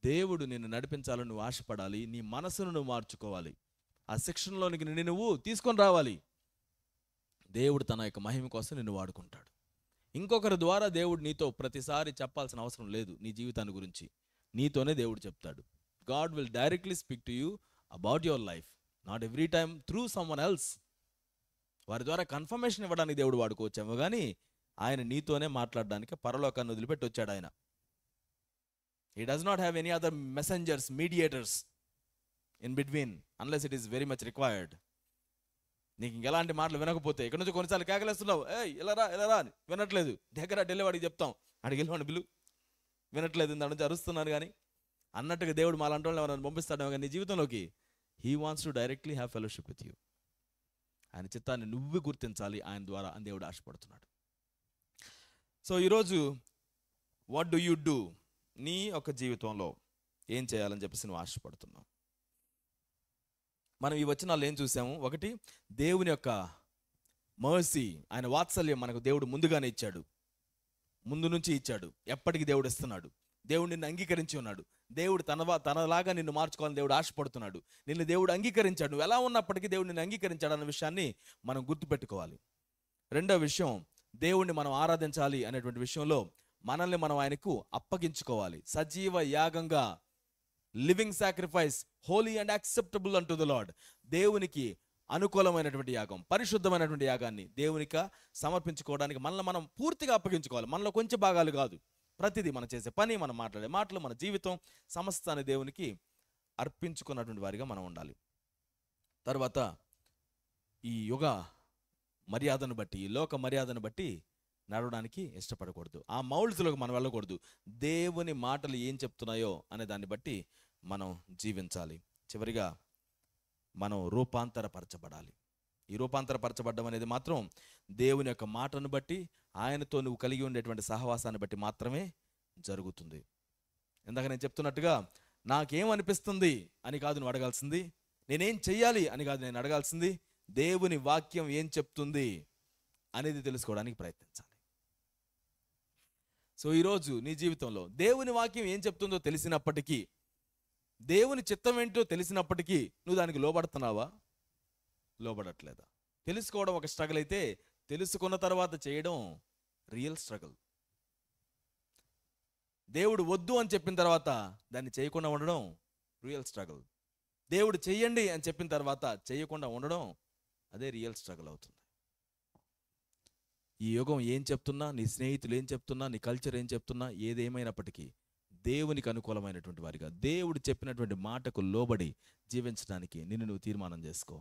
దేవుడు నిన్ను నడిపించాలని నువ్వు ఆశపడాలి, నీ మనసును నువ్వు మార్చుకోవాలి, ఆ శిక్షణలోనికి నిన్ను నువ్వు తీసుకొని రావాలి. దేవుడు తన యొక్క మహిమ కోసం నిన్ను వాడుకుంటాడు. ఇంకొకరి ద్వారా దేవుడు నీతో ప్రతిసారి చెప్పాల్సిన అవసరం లేదు. నీ జీవితాన్ని గురించి నీతోనే దేవుడు చెప్తాడు. God will directly speak to you about your life, not every time through someone else. వారి ద్వారా కన్ఫర్మేషన్ ఇవ్వడానికి దేవుడు వాడుకోవచ్చేమో, కానీ ఆయన నీతోనే మాట్లాడడానికి పరలోకాన్ని వదిలిపెట్టి వచ్చాడు ఆయన. He does not have any other messengers, mediators in between unless it is very much required. నీకు ఇంకెలాంటి మాటలు వినకపోతే ఇక్కడ నుంచి కొన్నిసార్లు కేకలేస్తున్నావు, ఇలా రా అని, వినట్లేదు, దగ్గర డెలివాడికి చెప్తాం, అడిగి వెళ్ళి బిల్లు, వినట్లేదు, దాని నుంచి అరుస్తున్నాను కానీ అన్నట్టుగా దేవుడు మాలాంటి వాళ్ళు ఎవరైనా పంపిస్తాడేమో, కానీ నీ జీవితంలోకి he wants to directly have fellowship with you. ఆయన చిత్తాన్ని నువ్వు గుర్తించాలి ఆయన ద్వారా అని దేవుడు ఆశపడుతున్నాడు. సో ఈరోజు వాట్ డూ యూ డూ? నీ యొక్క జీవితంలో ఏం చేయాలని చెప్పేసి నువ్వు ఆశపడుతున్నావు. మనం ఈ వచనాలు ఏం చూసాము? ఒకటి, దేవుని యొక్క మర్సీ, ఆయన వాత్సల్యం మనకు దేవుడు ముందుగానే ఇచ్చాడు, ముందు నుంచి ఇచ్చాడు, ఎప్పటికీ దేవుడు ఇస్తున్నాడు. దేవుడు నిన్ను అంగీకరించి ఉన్నాడు, దేవుడు తనలాగా నిన్ను మార్చుకోవాలని దేవుడు ఆశపడుతున్నాడు. నిన్ను దేవుడు అంగీకరించాడు. నువ్వు ఎలా ఉన్నప్పటికీ దేవుడు నిన్ను అంగీకరించాడు అన్న విషయాన్ని మనం గుర్తుపెట్టుకోవాలి. రెండో విషయం, దేవుణ్ణి మనం ఆరాధించాలి అనేటువంటి విషయంలో మనల్ని మనం ఆయనకు అప్పగించుకోవాలి. సజీవ యాగంగా, living sacrifice, holy and acceptable unto the Lord. దేవునికి అనుకూలమైనటువంటి యాగం, పరిశుద్ధమైనటువంటి యాగాన్ని దేవునికి సమర్పించుకోవడానికి మనల్ని మనం పూర్తిగా అప్పగించుకోవాలి. మనలో కొంచెం భాగాలు కాదు, ప్రతిదీ మనం చేసే పని, మనం మాట్లాడే మాటలు, మన జీవితం సమస్తాన్ని దేవునికి అర్పించుకున్నటువంటి వారిగా మనం ఉండాలి. తర్వాత ఈ యుగ మర్యాదను బట్టి, ఈ లోక మర్యాదను బట్టి నడవడానికి ఇష్టపడకూడదు. ఆ మౌల్స్లోకి మనం వెళ్ళకూడదు. దేవుని మాటలు ఏం చెప్తున్నాయో అనే దాన్ని బట్టి మనం జీవించాలి. చివరిగా మనం రూపాంతరపరచబడాలి. ఈ రూపాంతరపరచబడడం అనేది మాత్రం దేవుని యొక్క మాటను బట్టి, ఆయనతో నువ్వు కలిగి ఉండేటువంటి సహవాసాన్ని బట్టి మాత్రమే జరుగుతుంది. ఇందాక నేను చెప్తున్నట్టుగా నాకేమనిపిస్తుంది అని కాదు నువ్వు అడగాల్సింది, నేనేం చెయ్యాలి అని కాదు నేను అడగాల్సింది, దేవుని వాక్యం ఏం చెప్తుంది అనేది తెలుసుకోవడానికి ప్రయత్నించాలి. సో ఈరోజు నీ జీవితంలో దేవుని వాక్యం ఏం చెప్తుందో తెలిసినప్పటికీ, దేవుని చిత్తం ఏంటో తెలిసినప్పటికీ నువ్వు దానికి లోబడుతున్నావా, లోబడట్లేదా? తెలుసుకోవడం ఒక స్ట్రగుల్ అయితే, తెలుసుకున్న తర్వాత చేయడం రియల్ స్ట్రగుల్. దేవుడు వద్దు అని చెప్పిన తర్వాత దాన్ని చేయకుండా ఉండడం రియల్ స్ట్రగుల్. దేవుడు చెయ్యండి అని చెప్పిన తర్వాత చేయకుండా ఉండడం అదే రియల్ స్ట్రగుల్ అవుతుంది. ఈ యుగం ఏం చెప్తున్నా, నీ స్నేహితులు ఏం చెప్తున్నా, నీ కల్చర్ ఏం చెప్తున్నా, ఏదేమైనప్పటికీ దేవునికి అనుకూలమైనటువంటి వారిగా, దేవుడు చెప్పినటువంటి మాటకు లోబడి జీవించడానికి నిన్ను నువ్వు తీర్మానం చేసుకో.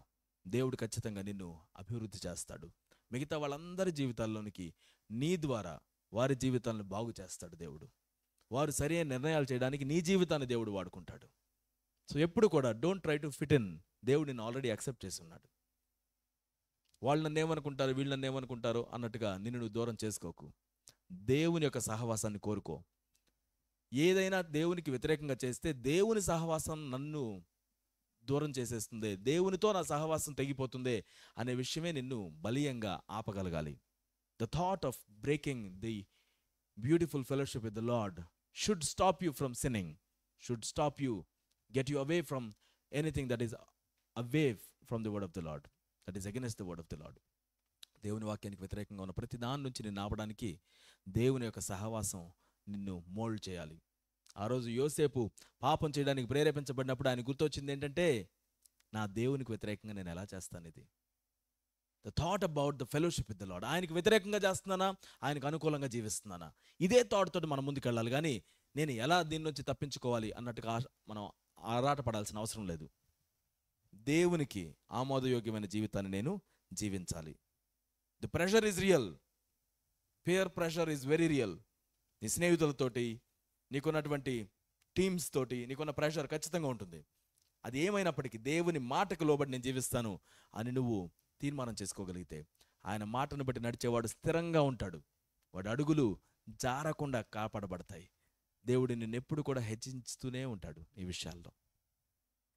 దేవుడు ఖచ్చితంగా నిన్ను అభివృద్ధి చేస్తాడు. మిగతా వాళ్ళందరి జీవితాల్లోనికి నీ ద్వారా వారి జీవితాలను బాగు చేస్తాడు దేవుడు. వారు సరైన నిర్ణయాలు చేయడానికి నీ జీవితాన్ని దేవుడు వాడుకుంటాడు. సో ఎప్పుడు కూడా don't try to fit in. దేవుడు నిన్ను ఆల్రెడీ యాక్సెప్ట్ చేసి ఉన్నాడు. వాళ్ళు నన్ను ఏమనుకుంటారు, వీళ్ళు నన్ను ఏమనుకుంటారు అన్నట్టుగా నిన్ను నువ్వు దూరం చేసుకోకు. దేవుని యొక్క సహవాసాన్ని కోరుకో. ఏదైనా దేవునికి వ్యతిరేకంగా చేస్తే దేవుని సహవాసం నన్ను దూరం చేసేస్తుంది, దేవునితో నా సహవాసం తెగిపోతుంది అనే విషయమే నిన్ను బలీయంగా ఆపగలగాలి. The thought of breaking the beautiful fellowship with the Lord should stop you from sinning, should stop you, get you away from anything that is away from the word of the Lord, that is against the word of the Lord. దేవుని వాక్యానికి వ్యతిరేకంగా ఉన్న ప్రతి దాని నుంచి నిన్ను ఆపడానికి దేవుని యొక్క సహవాసం నిన్ను మోల్డ్ చేయాలి. ఆ రోజు యోసేపు పాపం చేయడానికి ప్రేరేపించబడినప్పుడు ఆయన గుర్తొచ్చింది ఏంటంటే, నా దేవునికి వ్యతిరేకంగా నేను ఎలా చేస్తాను ఇది. The thought about the fellowship with the lord. ఆయనకు వ్యతిరేకంగా చేస్తున్నానా, ఆయనకు అనుకూలంగా జీవిస్తున్నానా, ఇదే థాట్ తోటి మనం ముందుకు వెళ్ళాలి. కానీ నేను ఎలా దీని నుంచి తప్పించుకోవాలి అన్నట్టుగా మనం ఆరాటపడాల్సిన అవసరం లేదు. దేవునికి ఆమోదయోగ్యమైన జీవితాన్ని నేను జీవించాలి. The pressure is real, peer pressure is very real. నీ స్నేహితులతోటి, నీకున్నటువంటి టీమ్స్ తోటి నీకున్న ప్రెషర్ ఖచ్చితంగా ఉంటుంది. అది ఏమైనప్పటికీ దేవుని మాటకు లోబడి నేను జీవిస్తాను అని నువ్వు తీర్మానం చేసుకోగలిగితే, ఆయన మాటను బట్టి నడిచేవాడు స్థిరంగా ఉంటాడు. వాడి అడుగులు జారకుండా కాపాడబడతాయి. దేవుడు నిన్ను ఎప్పుడు కూడా హెచ్చించుతూనే ఉంటాడు ఈ విషయాల్లో.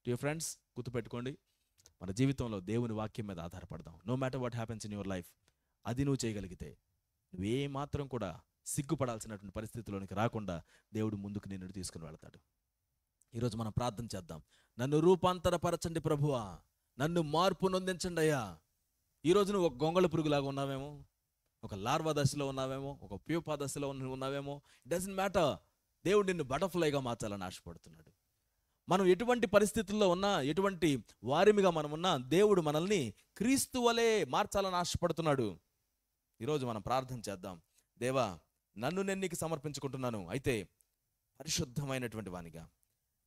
డియర్ ఫ్రెండ్స్, గుర్తుపెట్టుకోండి, మన జీవితంలో దేవుని వాక్యం మీద ఆధారపడదాం. No matter what happens in your life, అది నువ్వు చేయగలిగితే నువ్వే మాత్రం కూడా సిగ్గుపడాల్సినటువంటి పరిస్థితిలోనికి రాకుండా దేవుడు ముందుకు నిన్ను తీసుకుని వెళతాడు. ఈరోజు మనం ప్రార్థన చేద్దాం. నన్ను రూపాంతరపరచండి ప్రభువా, నన్ను మార్పు నొందించండి అయ్యా. ఈరోజు నువ్వు ఒక గొంగళ పురుగులాగా ఉన్నావేమో, ఒక లార్వా దశలో ఉన్నావేమో, ఒక ప్యూపా దశలో ఉన్నావేమో, ఇట్ డజంట్ మ్యాటర్. దేవుడు నిన్ను బటర్ఫ్లైగా మార్చాలని ఆశపడుతున్నాడు. మనం ఎటువంటి పరిస్థితుల్లో ఉన్నా, ఎటువంటి వారిమిగా మనం ఉన్నా, దేవుడు మనల్ని క్రీస్తు వలె మార్చాలని ఆశపడుతున్నాడు. ఈరోజు మనం ప్రార్థన చేద్దాం. దేవా, నన్ను నేను నీకు సమర్పించుకుంటున్నాను. అయితే పరిశుద్ధమైనటువంటి వానిగా,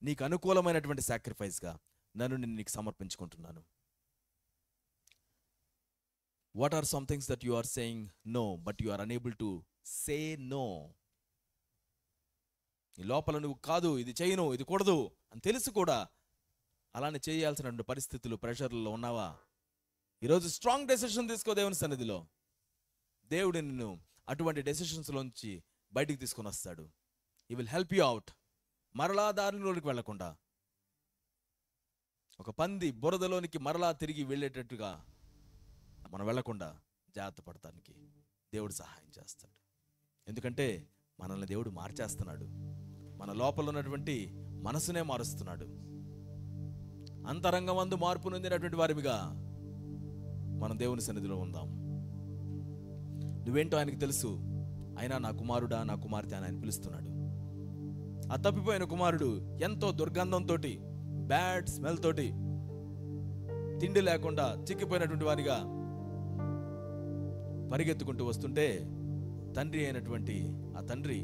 నీకు అనుకూలమైనటువంటి సాక్రిఫైస్గా నన్ను నేను నీకు సమర్పించుకుంటున్నాను. What are some things that you are saying no but you are unable to say no? ఈ లోపల నువ్వు కాదు, ఇది చేయను, ఇది కూడదు అని తెలుసు కూడా అలానే చేయాల్సినటువంటి పరిస్థితులు, ప్రెషర్లలో ఉన్నావా? ఈరోజు స్ట్రాంగ్ డెసిషన్ తీసుకో దేవుని సన్నిధిలో. దేవుడు నిన్ను అటువంటి డెసిషన్స్లోంచి బయటికి తీసుకొని వస్తాడు. He will help you out. మరలా దారిలోనికి వెళ్లకుండా, ఒక పంది బురదలోనికి మరలా తిరిగి వెళ్ళేటట్టుగా మనం వెళ్లకుండా జాగ్రత్త పడటానికి దేవుడు సహాయం చేస్తాడు. ఎందుకంటే మనల్ని దేవుడు మార్చేస్తున్నాడు. మన లోపల ఉన్నటువంటి మనసునే మారుస్తున్నాడు. అంతరంగమందు మార్పు నొందినటువంటి వారిగా మనం దేవుని సన్నిధిలో ఉందాం. నువ్వేంటో ఆయనకు తెలుసు. అయినా నా కుమారుడా, నా కుమార్తె అని ఆయన పిలుస్తున్నాడు. ఆ తప్పిపోయిన కుమారుడు ఎంతో దుర్గంధంతో, బ్యాడ్ స్మెల్ తోటి, తిండి లేకుండా చిక్కిపోయినటువంటి వారిగా పరిగెత్తుకుంటూ వస్తుంటే తండ్రి అయినటువంటి ఆ తండ్రి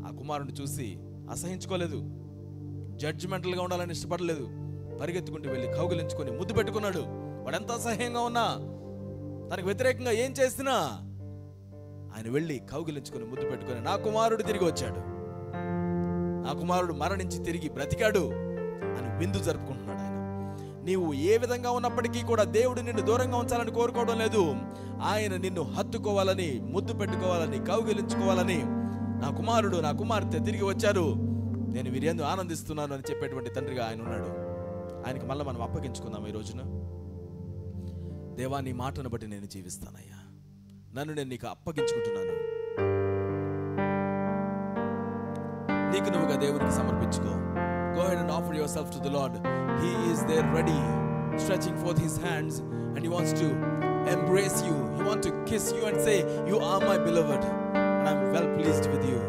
ఆ కుమారుడిని చూసి అసహించుకోలేదు. జడ్జిమెంటల్గా ఉండాలని ఇష్టపడలేదు. పరిగెత్తుకుంటూ వెళ్ళి కౌగిలించుకొని ముద్దు పెట్టుకున్నాడు. వాడెంత అసహ్యంగా ఉన్నా, తనకు వ్యతిరేకంగా ఏం చేసినా ఆయన వెళ్ళి కౌగిలించుకొని ముద్దు పెట్టుకొని, నా కుమారుడు తిరిగి వచ్చాడు, నా కుమారుడు మరణించి తిరిగి బ్రతికాడు అని విందు జరుపుకుంటున్నాడు ఆయన. నీవు ఏ విధంగా ఉన్నప్పటికీ కూడా దేవుడు నిన్ను దూరంగా ఉంచాలని కోరుకోవడం లేదు. ఆయన నిన్ను హత్తుకోవాలని, ముద్దు పెట్టుకోవాలని, కౌగిలించుకోవాలని, నా కుమారుడు, నా కుమార్తె తిరిగి వచ్చారు, నేను వీరందు ఆనందిస్తున్నాను అని చెప్పేటువంటి తండ్రిగా ఆయన ఉన్నాడు. ఆయనకి మళ్ళీ మనం అప్పగించుకుందాం ఈ రోజున. దేవా, నీ మాటను బట్టి నేను జీవిస్తానయ్యా, నన్ను నేను నీకు అప్పగించుకుంటున్నాను. నీకు నువ్వుగా దేవునికి సమర్పించుకో. Go ahead and offer yourself to the Lord. He is there ready, stretching forth his hands, and he wants to embrace you. He wants to kiss you and say, you are my beloved and I'm well pleased with you.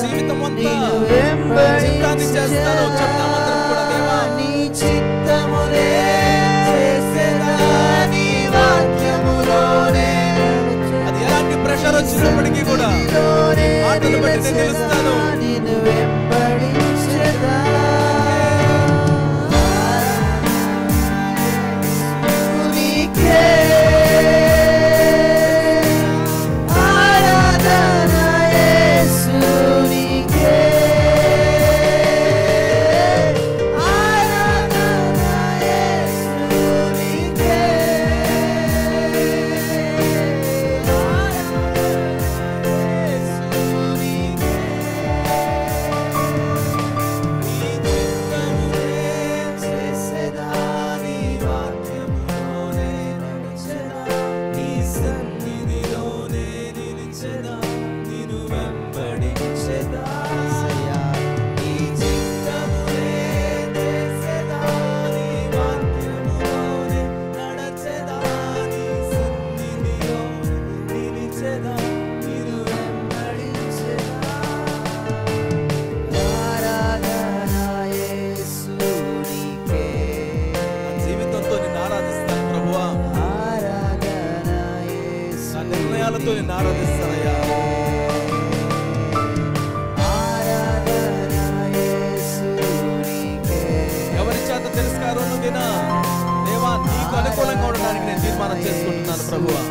జీవితం అంతా చిత్తాన్ని చేస్తాను. చెప్తామందరం కూడా దేవా నీ చిత్తమునే చేసేదా నీ వాక్యములోనే. అది ఎలాంటి ప్రెషర్ వచ్చినప్పటికీ కూడా మాటలు బట్టి నేను నిలుస్తాను. నిన్ను వెంబడించెదా. నీకే ఆరాధన యేసు, నీకే ఆరాధన యేసు, నీకే నిన్ను ఆరాధిస్తానయ్యా. ఎవరి చేత తిరస్కారం దినా దేవా నీకు అనుకూలంగా ఉండడానికి నేను తీర్మానం చేసుకుంటున్నాను ప్రభువా.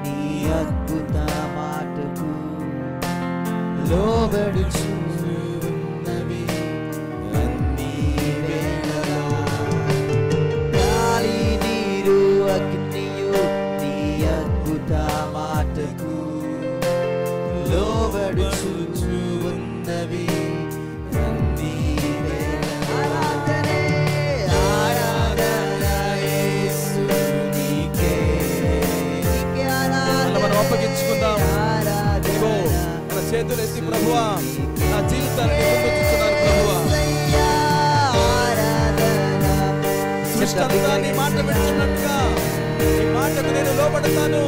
నీ అద్భుత మాటకు లోబడుచు అప్పగించుకుందాం. ఇదిగో మన చేతులు ఎత్తి ప్రభువా నా జీవితాన్ని ముందు చూస్తున్నాను ప్రభువా. సృష్టి అంతా నీ మాట వింటున్నట్టుగా నీ మాటకు నేను లోబడతాను.